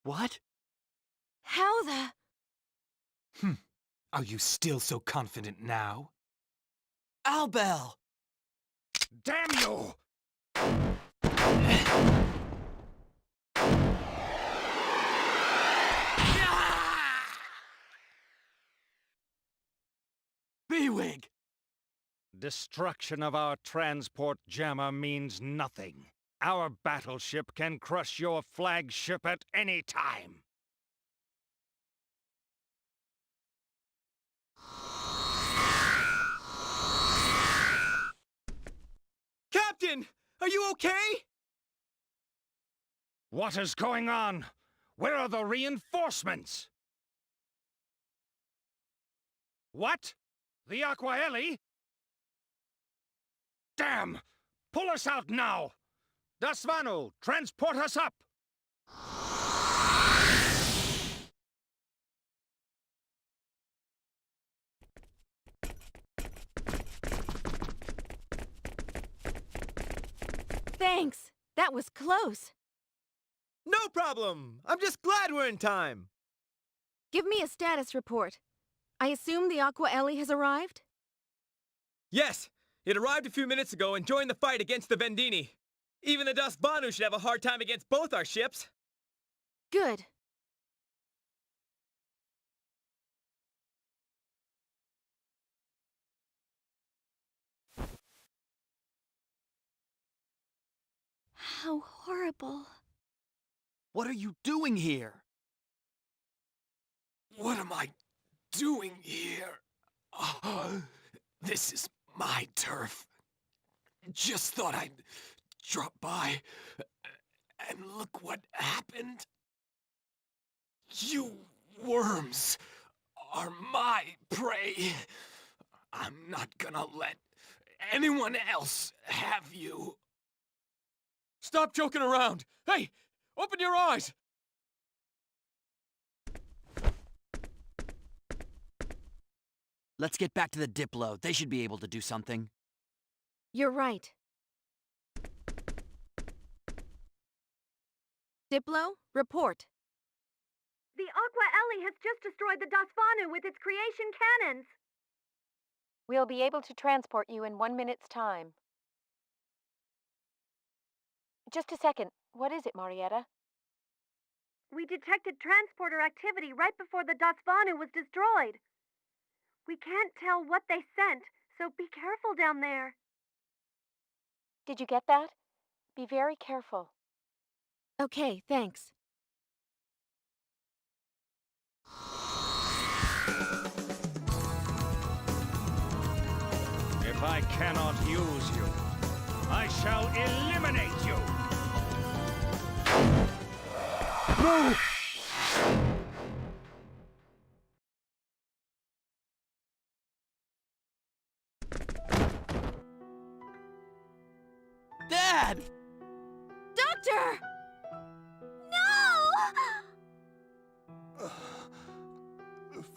What? How the... Are you still so confident now? Albel! Damn you! B-Wig! Destruction of our transport jammer means nothing. Our battleship can crush your flagship at any time. Captain! Are you okay? What is going on? Where are the reinforcements? What? The Aquaeli? Damn! Pull us out now! Dasvanu, transport us up! Thanks. That was close. No problem! I'm just glad we're in time! Give me a status report. I assume the Aquaeli has arrived? Yes! It arrived a few minutes ago and joined the fight against the Vendeeni. Even the Dasvanu should have a hard time against both our ships. Good. How horrible. What are you doing here? What am I doing here? This is my turf. Just thought I'd drop by, and look what happened. You worms are my prey. I'm not gonna let anyone else have you. Stop joking around! Hey! Open your eyes! Let's get back to the Diplo. They should be able to do something. You're right. Diplo, report. The Aqua Ellie has just destroyed the Dasvanu with its creation cannons. We'll be able to transport you in 1 minute's time. Just a second. What is it, Marietta? We detected transporter activity right before the Dasvanu was destroyed. We can't tell what they sent, so be careful down there. Did you get that? Be very careful. Okay, thanks. If I cannot use you, I shall eliminate you! No! Dad! Doctor! No!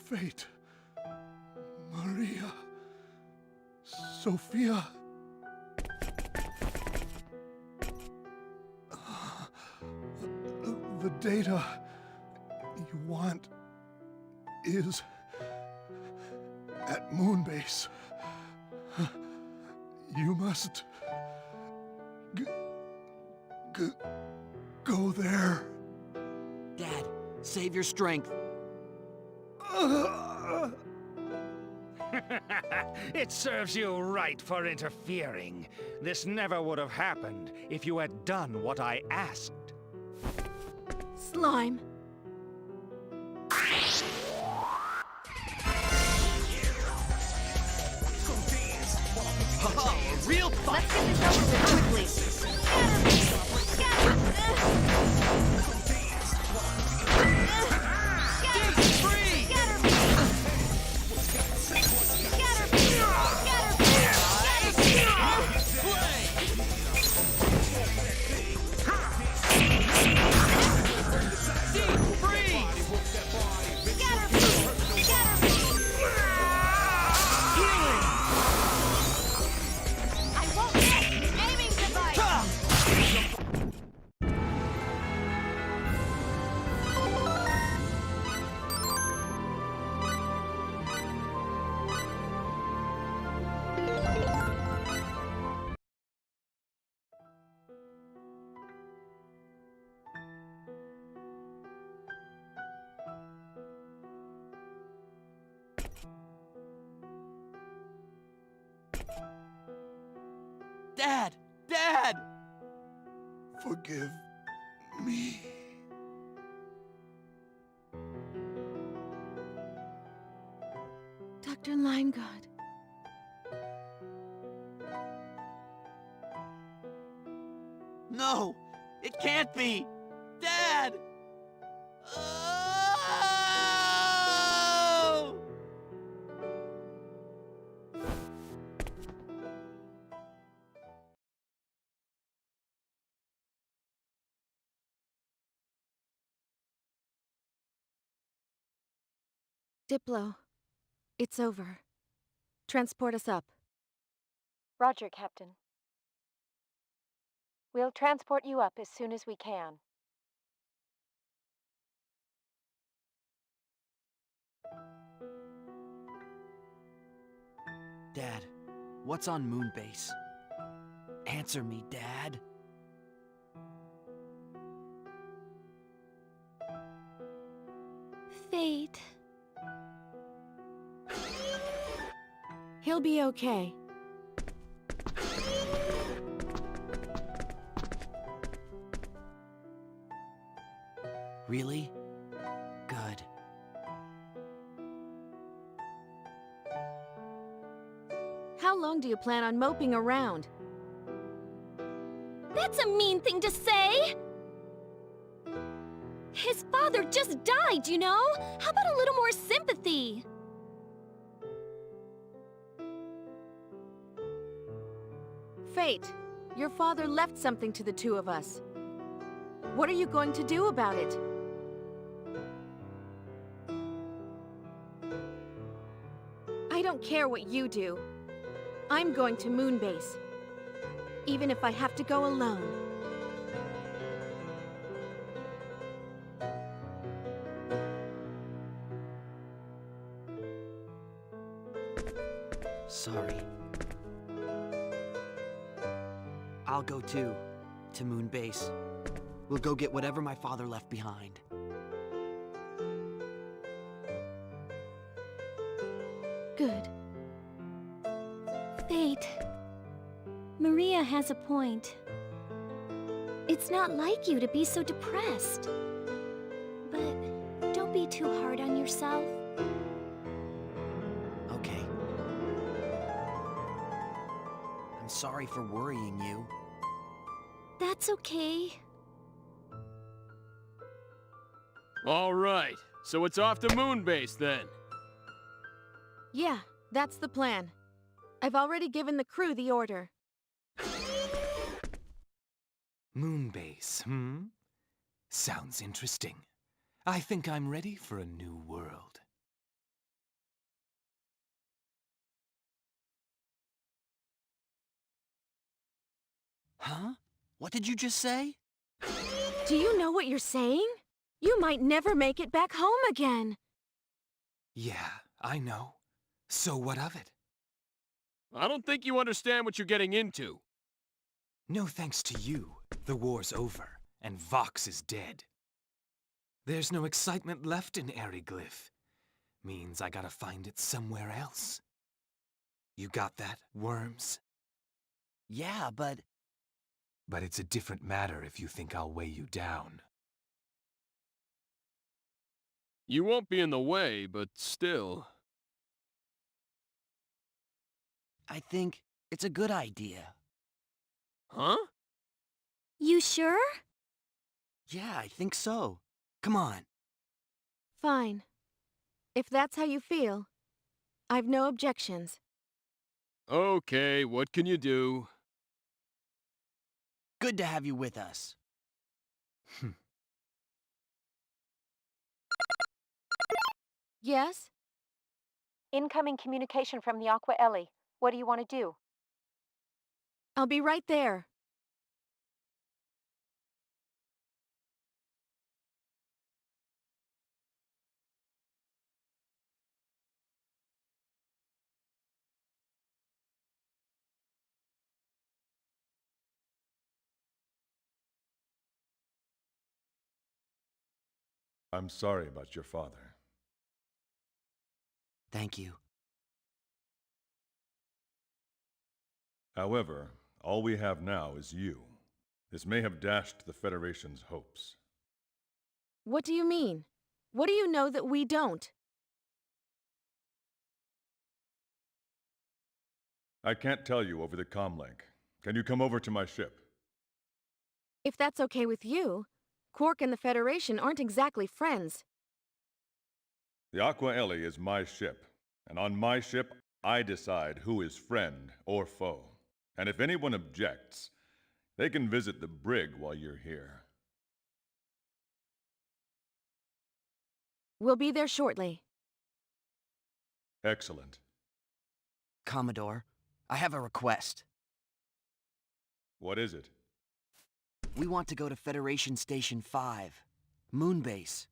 Fate. Maria. Sophia. The data you want is at Moonbase. You must go there. Dad, save your strength. It serves you right for interfering. This never would have happened if you had done what I asked. Slime. Oh, a real fight! Let's get this over with quickly. Dad! Dad! Forgive me. Dr. Limegood. No! It can't be! Dad! Oh! Diplo, it's over. Transport us up. Roger, Captain. We'll transport you up as soon as we can. Dad, what's on Moonbase? Answer me, Dad. Fate. He'll be okay. Really? Good. How long do you plan on moping around? That's a mean thing to say! His father just died, you know? How about a little more sympathy? Fate, your father left something to the two of us. What are you going to do about it? I don't don't care what you do. I'm going to Moonbase. Even if I have to go alone. Sorry. I'll go too, to Moonbase. We'll go get whatever my father left behind. Good. Fate. Maria has a point. It's not like you to be so depressed. But don't be too hard on yourself. Okay. I'm sorry for worrying you. That's okay. All right, so it's off to Moonbase then. Yeah, that's the plan. I've already given the crew the order. Moonbase, Sounds interesting. I think I'm ready for a new world. Huh? What did you just say? Do you know what you're saying? You might never make it back home again. Yeah, I know. So what of it? I don't think you understand what you're getting into. No thanks to you, the war's over, and Vox is dead. There's no excitement left in Eriglyph. Means I gotta find it somewhere else. You got that, Worms? Yeah, but... But it's a different matter if you think I'll weigh you down. You won't be in the way, but still. I think it's a good idea. Huh? You sure? Yeah, I think so. Come on. Fine. If that's how you feel, I've no objections. Okay, what can you do? Good to have you with us. Yes? Incoming communication from the Aqua Ellie. What do you want to do? I'll be right there. I'm sorry about your father. Thank you. However, all we have now is you. This may have dashed the Federation's hopes. What do you mean? What do you know that we don't? I can't tell you over the comlink. Can you come over to my ship? If that's okay with you, Quark and the Federation aren't exactly friends. The Aqua Ellie is my ship, and on my ship, I decide who is friend or foe. And if anyone objects, they can visit the brig while you're here. We'll be there shortly. Excellent. Commodore, I have a request. What is it? We want to go to Federation Station 5, Moonbase.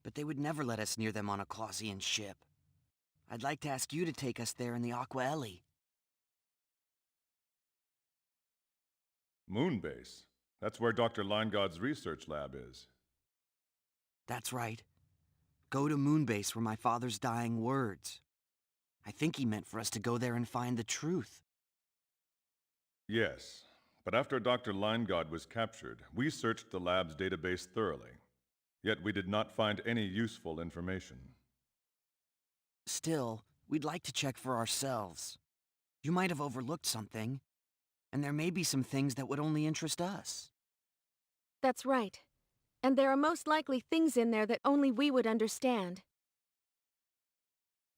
But they would never let us near them on a Clausian ship. I'd like to ask you to take us there in the Aqua Ellie. Moonbase. That's where Dr. Linegod's research lab is. That's right. Go to Moonbase where my father's dying words. I think he meant for us to go there and find the truth. Yes, but after Dr. Linegod was captured, we searched the lab's database thoroughly. Yet we did not find any useful information. Still, we'd like to check for ourselves. You might have overlooked something, and there may be some things that would only interest us. That's right. And there are most likely things in there that only we would understand.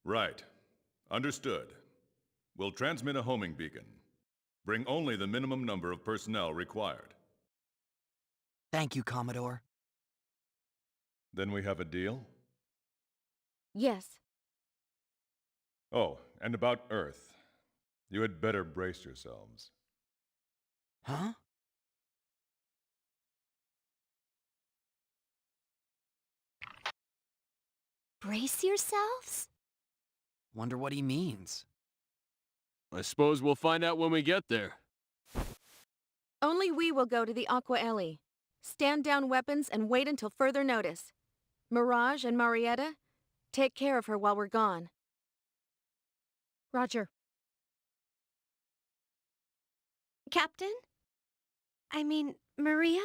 Right. Understood. We'll transmit a homing beacon. Bring only the minimum number of personnel required. Thank you, Commodore. Then we have a deal? Yes. Oh, And about Earth, you had better brace yourselves. Huh? Brace yourselves? Wonder what he means. I suppose we'll find out when we get there. Only we will go to the Aqua Ellie. Stand down weapons and wait until further notice. Mirage and Marietta, take care of her while we're gone. Roger. Captain? I mean, Maria?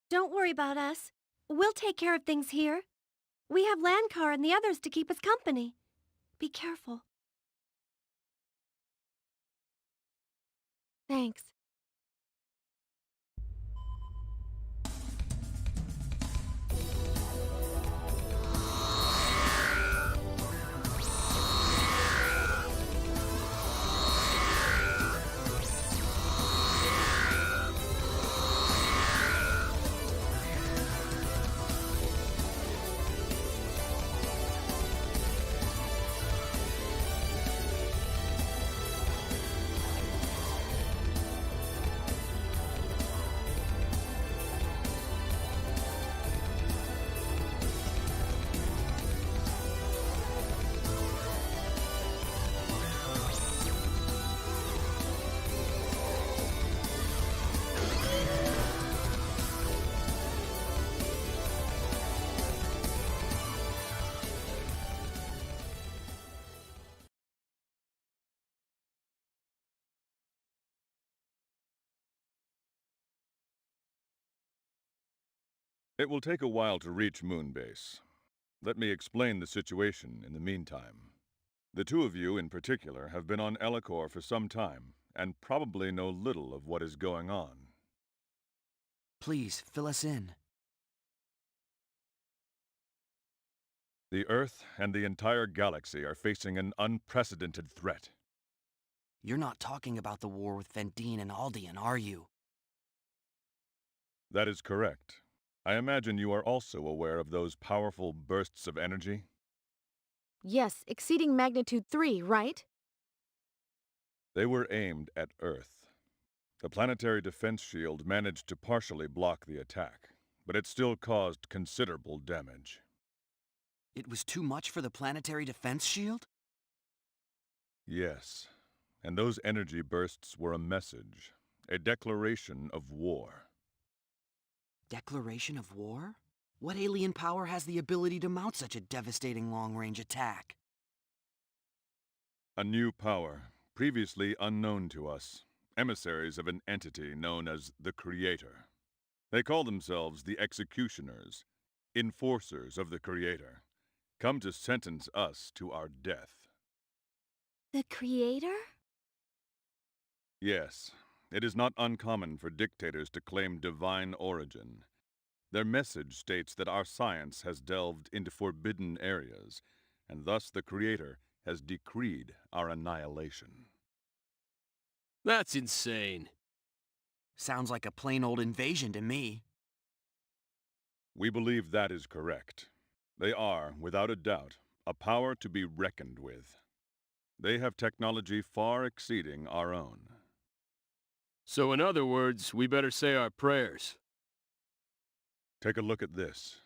Don't worry about us. We'll take care of things here. We have Landcar and the others to keep us company. Be careful. Thanks. It will take a while to reach Moonbase. Let me explain the situation in the meantime. The two of you in particular have been on Ellicor for some time, and probably know little of what is going on. Please, fill us in. The Earth and the entire galaxy are facing an unprecedented threat. You're not talking about the war with Vendeeni and Aldean, are you? That is correct. I imagine you are also aware of those powerful bursts of energy? Yes, exceeding magnitude 3, right? They were aimed at Earth. The planetary defense shield managed to partially block the attack, but it still caused considerable damage. It was too much for the planetary defense shield? Yes, and those energy bursts were a message, a declaration of war. Declaration of war? What alien power has the ability to mount such a devastating long-range attack? A new power, previously unknown to us, emissaries of an entity known as the Creator. They call themselves the Executioners, enforcers of the Creator, come to sentence us to our death. The Creator? Yes, it is not uncommon for dictators to claim divine origin. Their message states that our science has delved into forbidden areas, and thus the Creator has decreed our annihilation. That's insane. Sounds like a plain old invasion to me. We believe that is correct. They are, without a doubt, a power to be reckoned with. They have technology far exceeding our own. So in other words, we better say our prayers. Take a look at this.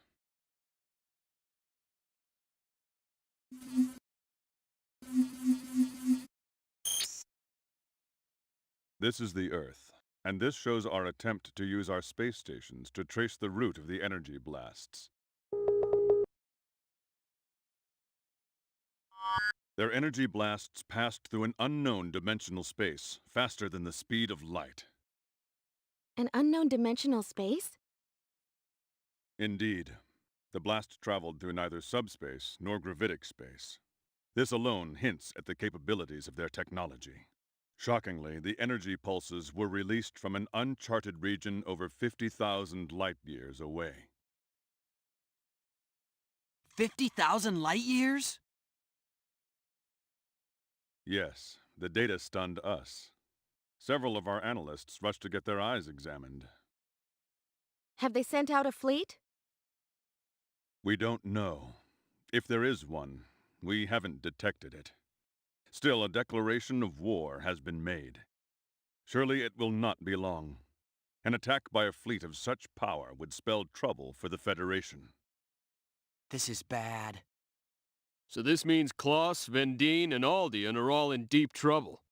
This is the Earth, and this shows our attempt to use our space stations to trace the route of the energy blasts. Their energy blasts passed through an unknown dimensional space, faster than the speed of light. An unknown dimensional space? Indeed. The blast traveled through neither subspace nor gravitic space. This alone hints at the capabilities of their technology. Shockingly, the energy pulses were released from an uncharted region over 50,000 light-years away. 50,000 light-years? Yes, the data stunned us. Several of our analysts rushed to get their eyes examined. Have they sent out a fleet? We don't know. If there is one, We haven't detected it. Still, a declaration of war has been made. Surely it will not be long. An attack by a fleet of such power would spell trouble for the Federation. This is bad. So this means Klaus, Vendeeni, and Aldean are all in deep trouble.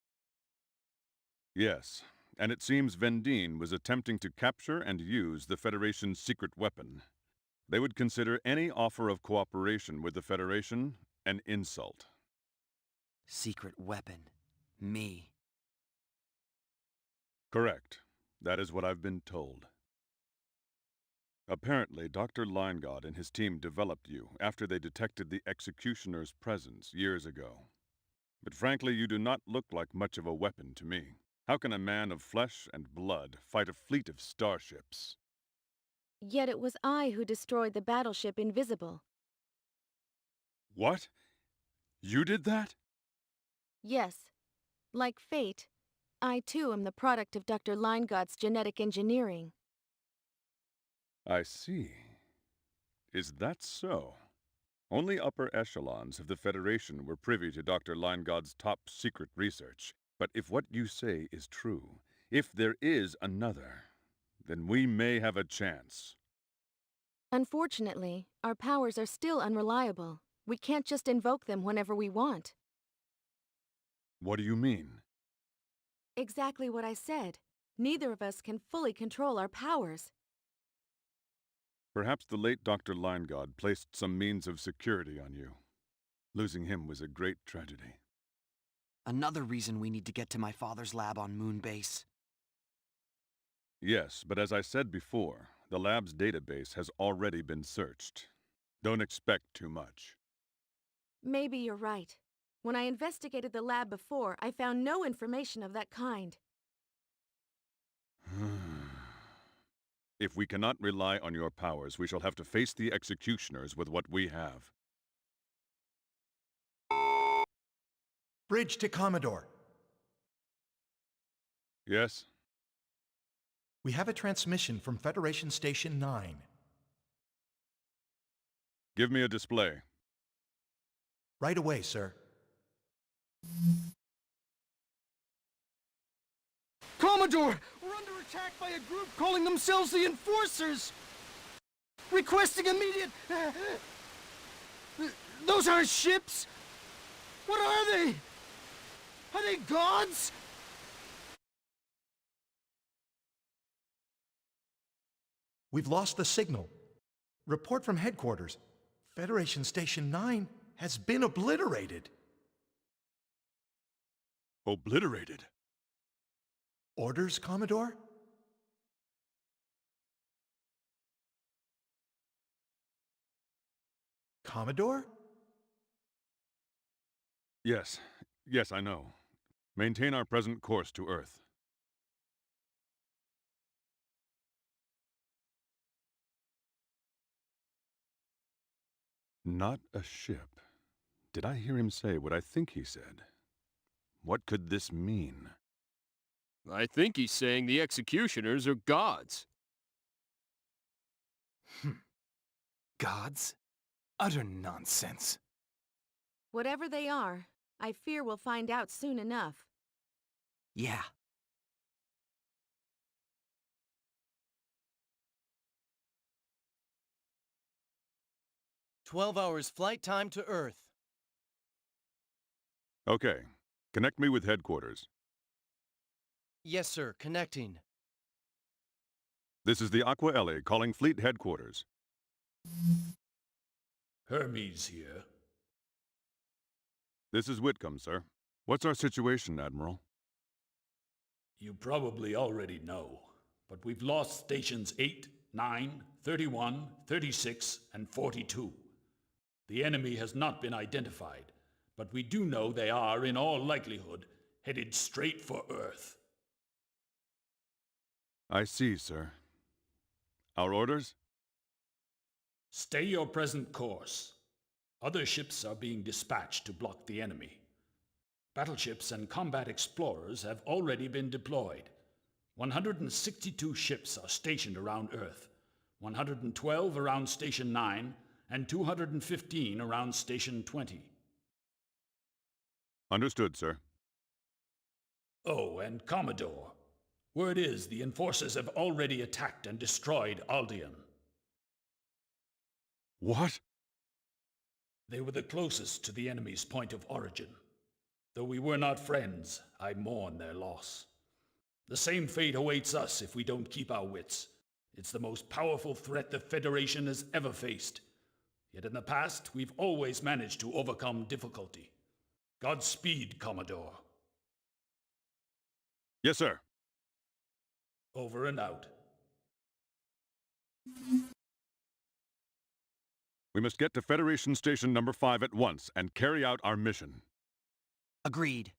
Yes, and it seems Vendeeni was attempting to capture and use the Federation's secret weapon. They would consider any offer of cooperation with the Federation an insult. Secret weapon. Me. Correct. That is what I've been told. Apparently, Dr. Leingod and his team developed you after they detected the Executioner's presence years ago. But frankly, you do not look like much of a weapon to me. How can a man of flesh and blood fight a fleet of starships? Yet it was I who destroyed the battleship Invisible. What? You did that? Yes. Like fate, I too am the product of Dr. Leingod's genetic engineering. I see. Is that so? Only upper echelons of the Federation were privy to Dr. Leingod's top secret research. But if what you say is true, if there is another, then we may have a chance. Unfortunately, our powers are still unreliable. We can't just invoke them whenever we want. What do you mean? Exactly what I said. Neither of us can fully control our powers. Perhaps the late Dr. Leingod placed some means of security on you. Losing him was a great tragedy. Another reason we need to get to my father's lab on Moonbase. Yes, but as I said before, the lab's database has already been searched. Don't expect too much. Maybe you're right. When I investigated the lab before, I found no information of that kind. If we cannot rely on your powers, we shall have to face the Executioners with what we have. Bridge to Commodore. Yes? We have a transmission from Federation Station 9. Give me a display. Right away, sir. Commodore! We're under attack by a group calling themselves the Enforcers! Requesting immediate... Those aren't ships! What are they? Are they gods? We've lost the signal. Report from headquarters. Federation Station 9 has been obliterated. Obliterated? Orders, Commodore? Commodore? Yes. Yes, I know. Maintain our present course to Earth. Not a ship. Did I hear him say what I think he said? What could this mean? I think he's saying the Executioners are gods. Gods? Utter nonsense. Whatever they are, I fear we'll find out soon enough. Yeah. "12 hours flight time to Earth." Okay. Connect me with headquarters. Yes, sir. Connecting. This is the Aqua Ellie calling fleet headquarters. Hermes here. This is Whitcomb, sir. What's our situation, Admiral? You probably already know, but we've lost stations 8, 9, 31, 36, and 42. The enemy has not been identified, but we do know they are, in all likelihood, headed straight for Earth. I see, sir. Our orders? Stay your present course. Other ships are being dispatched to block the enemy. Battleships and combat explorers have already been deployed. 162 ships are stationed around Earth, 112 around Station 9, and 215 around Station 20. Understood, sir. Oh, and Commodore. Word is the Enforcers have already attacked and destroyed Aldean. What? They were the closest to the enemy's point of origin. Though we were not friends, I mourn their loss. The same fate awaits us if we don't keep our wits. It's the most powerful threat the Federation has ever faced. Yet in the past, we've always managed to overcome difficulty. Godspeed, Commodore. Yes, sir. Over and out. We must get to Federation Station number 5 at once and carry out our mission. Agreed.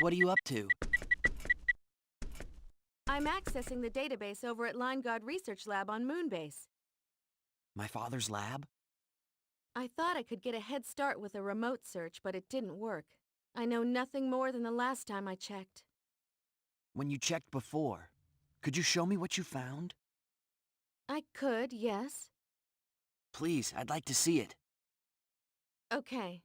What are you up to? I'm accessing the database over at Line Guard Research Lab on Moonbase. My father's lab? I thought I could get a head start with a remote search, but it didn't work. I know nothing more than the last time I checked. When you checked before, could you show me what you found? I could, yes. Please, I'd like to see it. Okay.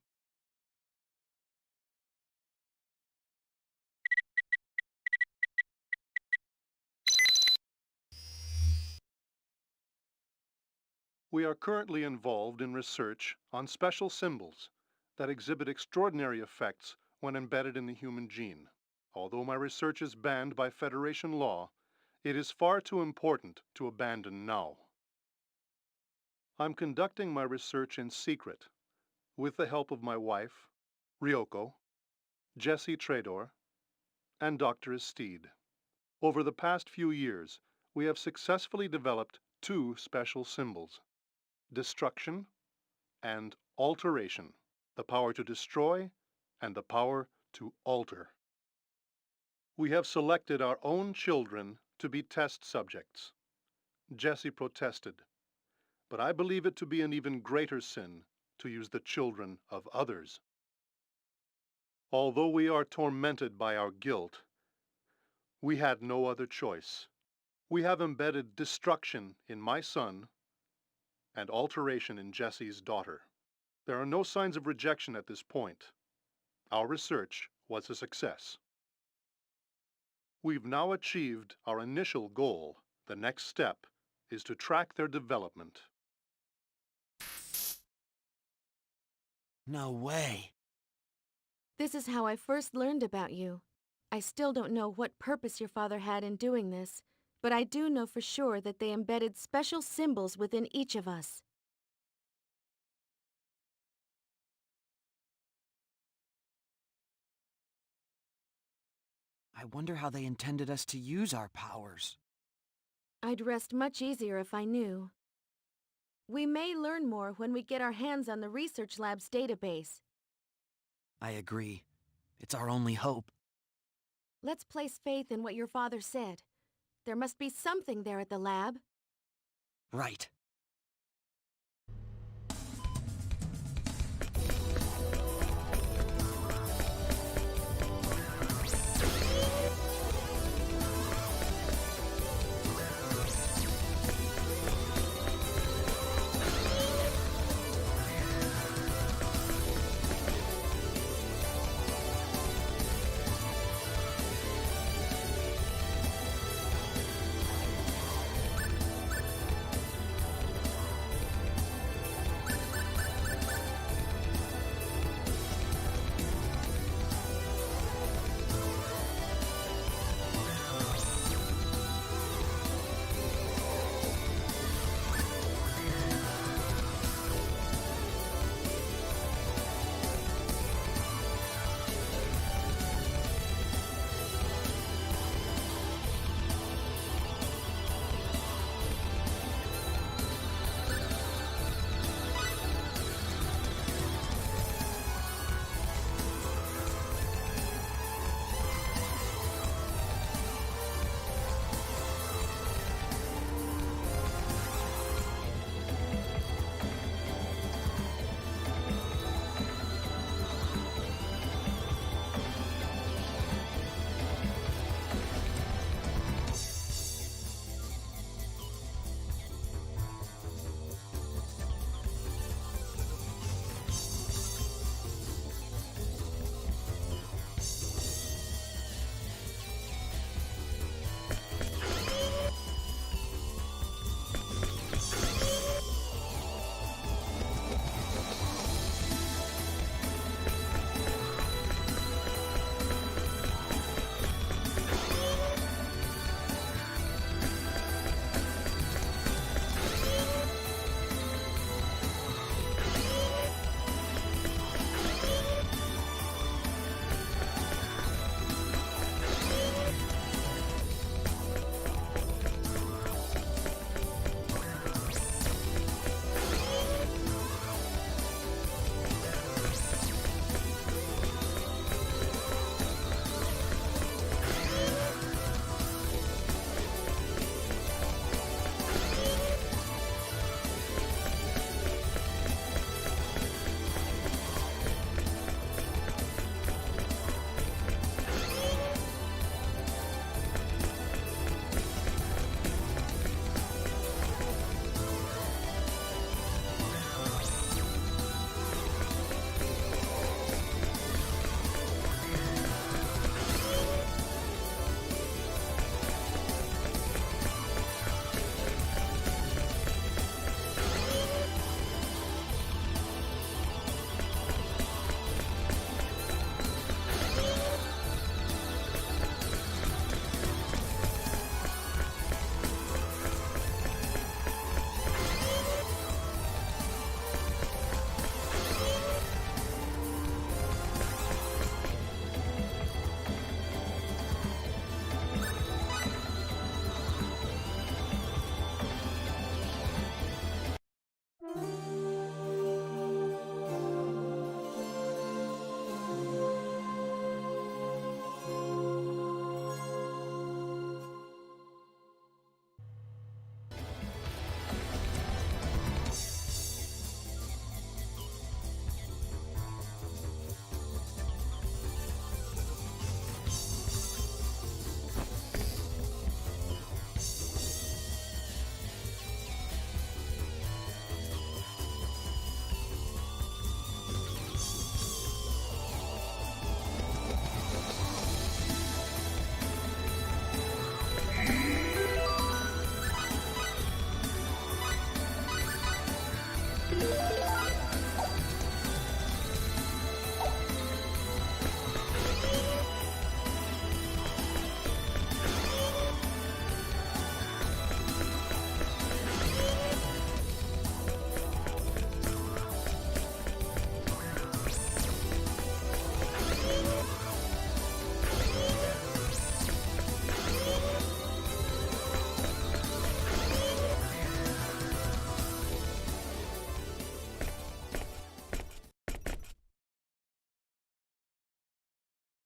We are currently involved in research on special symbols that exhibit extraordinary effects when embedded in the human gene. Although my research is banned by Federation law, it is far too important to abandon now. I'm conducting my research in secret, with the help of my wife, Ryoko, Jesse Trador, and Dr. Estede. Over the past few years, we have successfully developed two special symbols: destruction and alteration, the power to destroy and the power to alter. We have selected our own children to be test subjects. Jesse protested, but I believe it to be an even greater sin to use the children of others. Although we are tormented by our guilt, we had no other choice. We have embedded destruction in my son and alteration in Jesse's daughter. There are no signs of rejection at this point. Our research was a success. We've now achieved our initial goal. The next step is to track their development. No way. This is how I first learned about you. I still don't know what purpose your father had in doing this, but I do know for sure that they embedded special symbols within each of us. I wonder how they intended us to use our powers. I'd rest much easier if I knew. We may learn more when we get our hands on the research lab's database. I agree. It's our only hope. Let's place faith in what your father said. There must be something there at the lab. Right.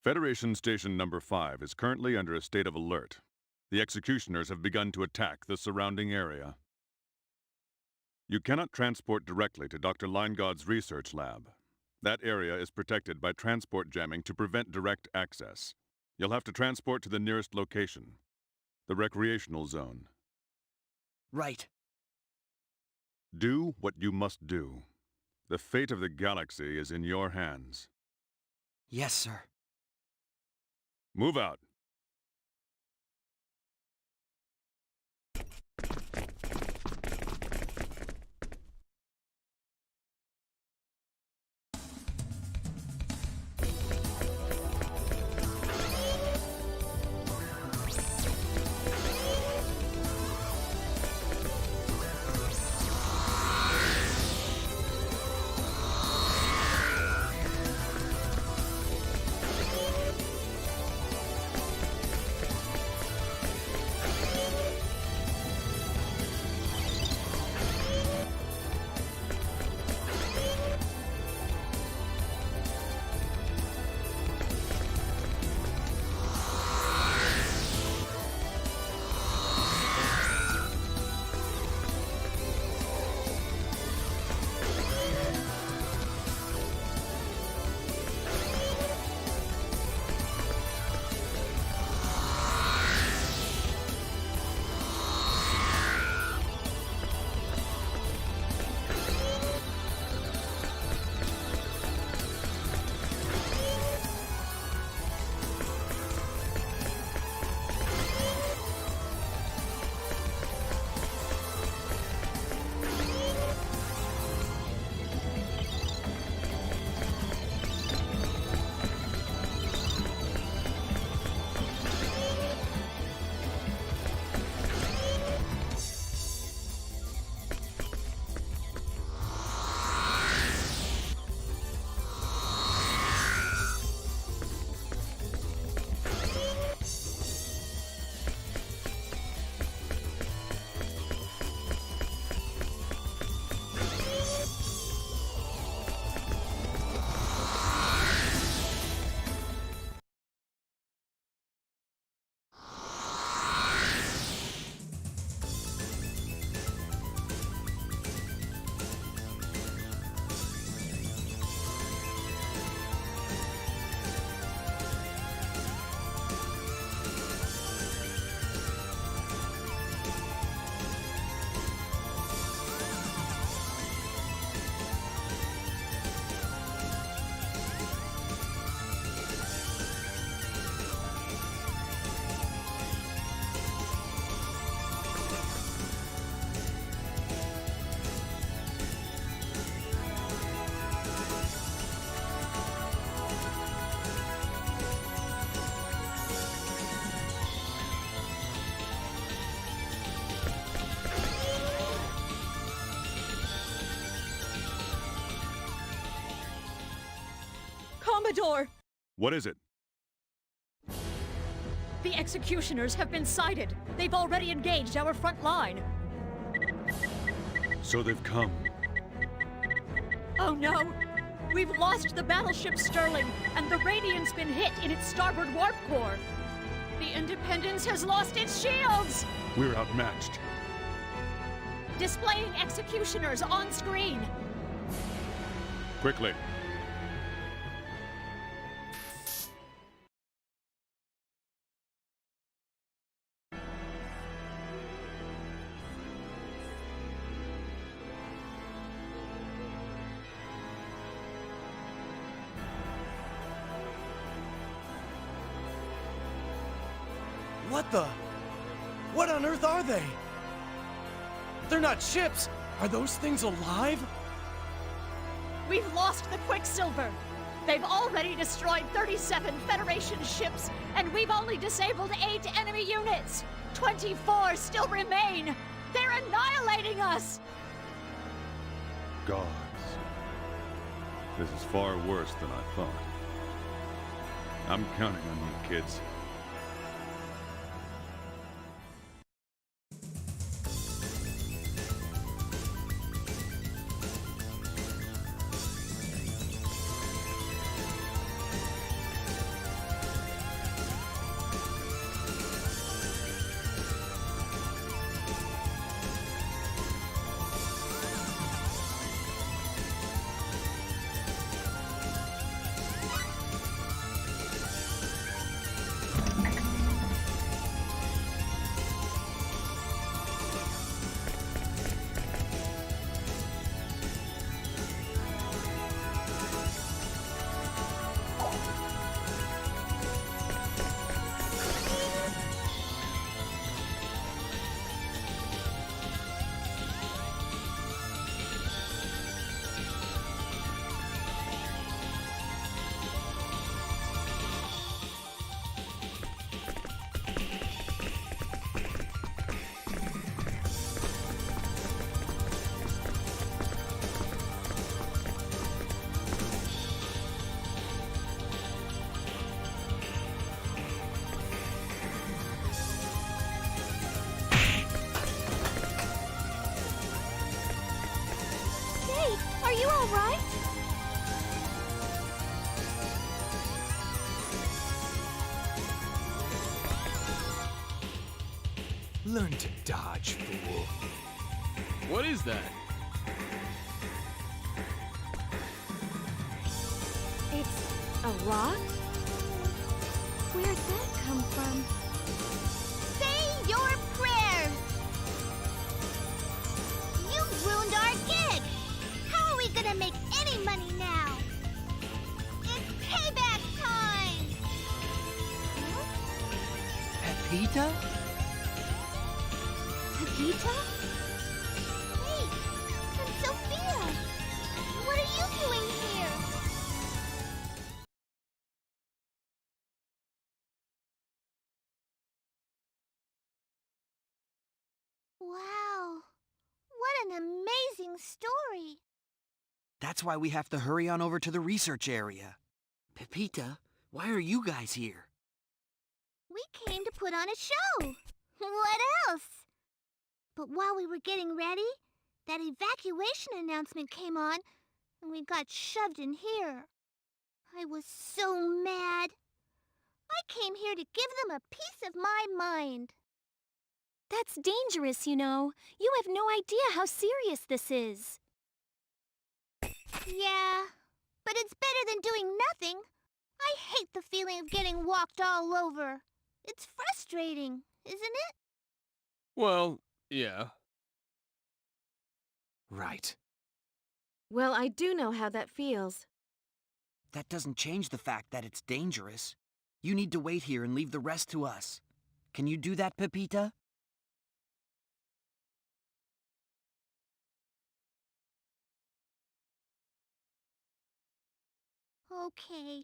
Federation Station Number 5 is currently under a state of alert. The executioners have begun to attack the surrounding area. You cannot transport directly to Dr. Linegod's research lab. That area is protected by transport jamming to prevent direct access. You'll have to transport to the nearest location, the recreational zone. Right. Do what you must do. The fate of the galaxy is in your hands. Yes, sir. Move out. Commodore! What is it? The executioners have been sighted. They've already engaged our front line. So they've come. Oh no! We've lost the battleship Sterling, and the Radiant's been hit in its starboard warp core. The Independence has lost its shields! We're outmatched. Displaying executioners on screen. Quickly. What the? What on earth are they? They're not ships! Are those things alive? We've lost the Quicksilver. They've already destroyed 37 Federation ships, and we've only disabled 8 enemy units. 24 still remain. They're annihilating us! Gods. This is far worse than I thought. I'm counting on you, kids. Learn to dodge, fool. What is that? It's a rock? Where'd that come from? Say your prayers! You ruined our gig! How are we gonna make any money now? It's payback time! Pepita? Pepita? Hey, I'm Sophia! What are you doing here? Wow, what an amazing story! That's why we have to hurry on over to the research area. Pepita, why are you guys here? We came to put on a show. What else? But while we were getting ready, that evacuation announcement came on, and we got shoved in here. I was so mad. I came here to give them a piece of my mind. That's dangerous, you know. You have no idea how serious this is. Yeah, but it's better than doing nothing. I hate the feeling of getting walked all over. It's frustrating, isn't it? Well, yeah. Right. Well, I do know how that feels. That doesn't change the fact that it's dangerous. You need to wait here and leave the rest to us. Can you do that, Pepita? Okay.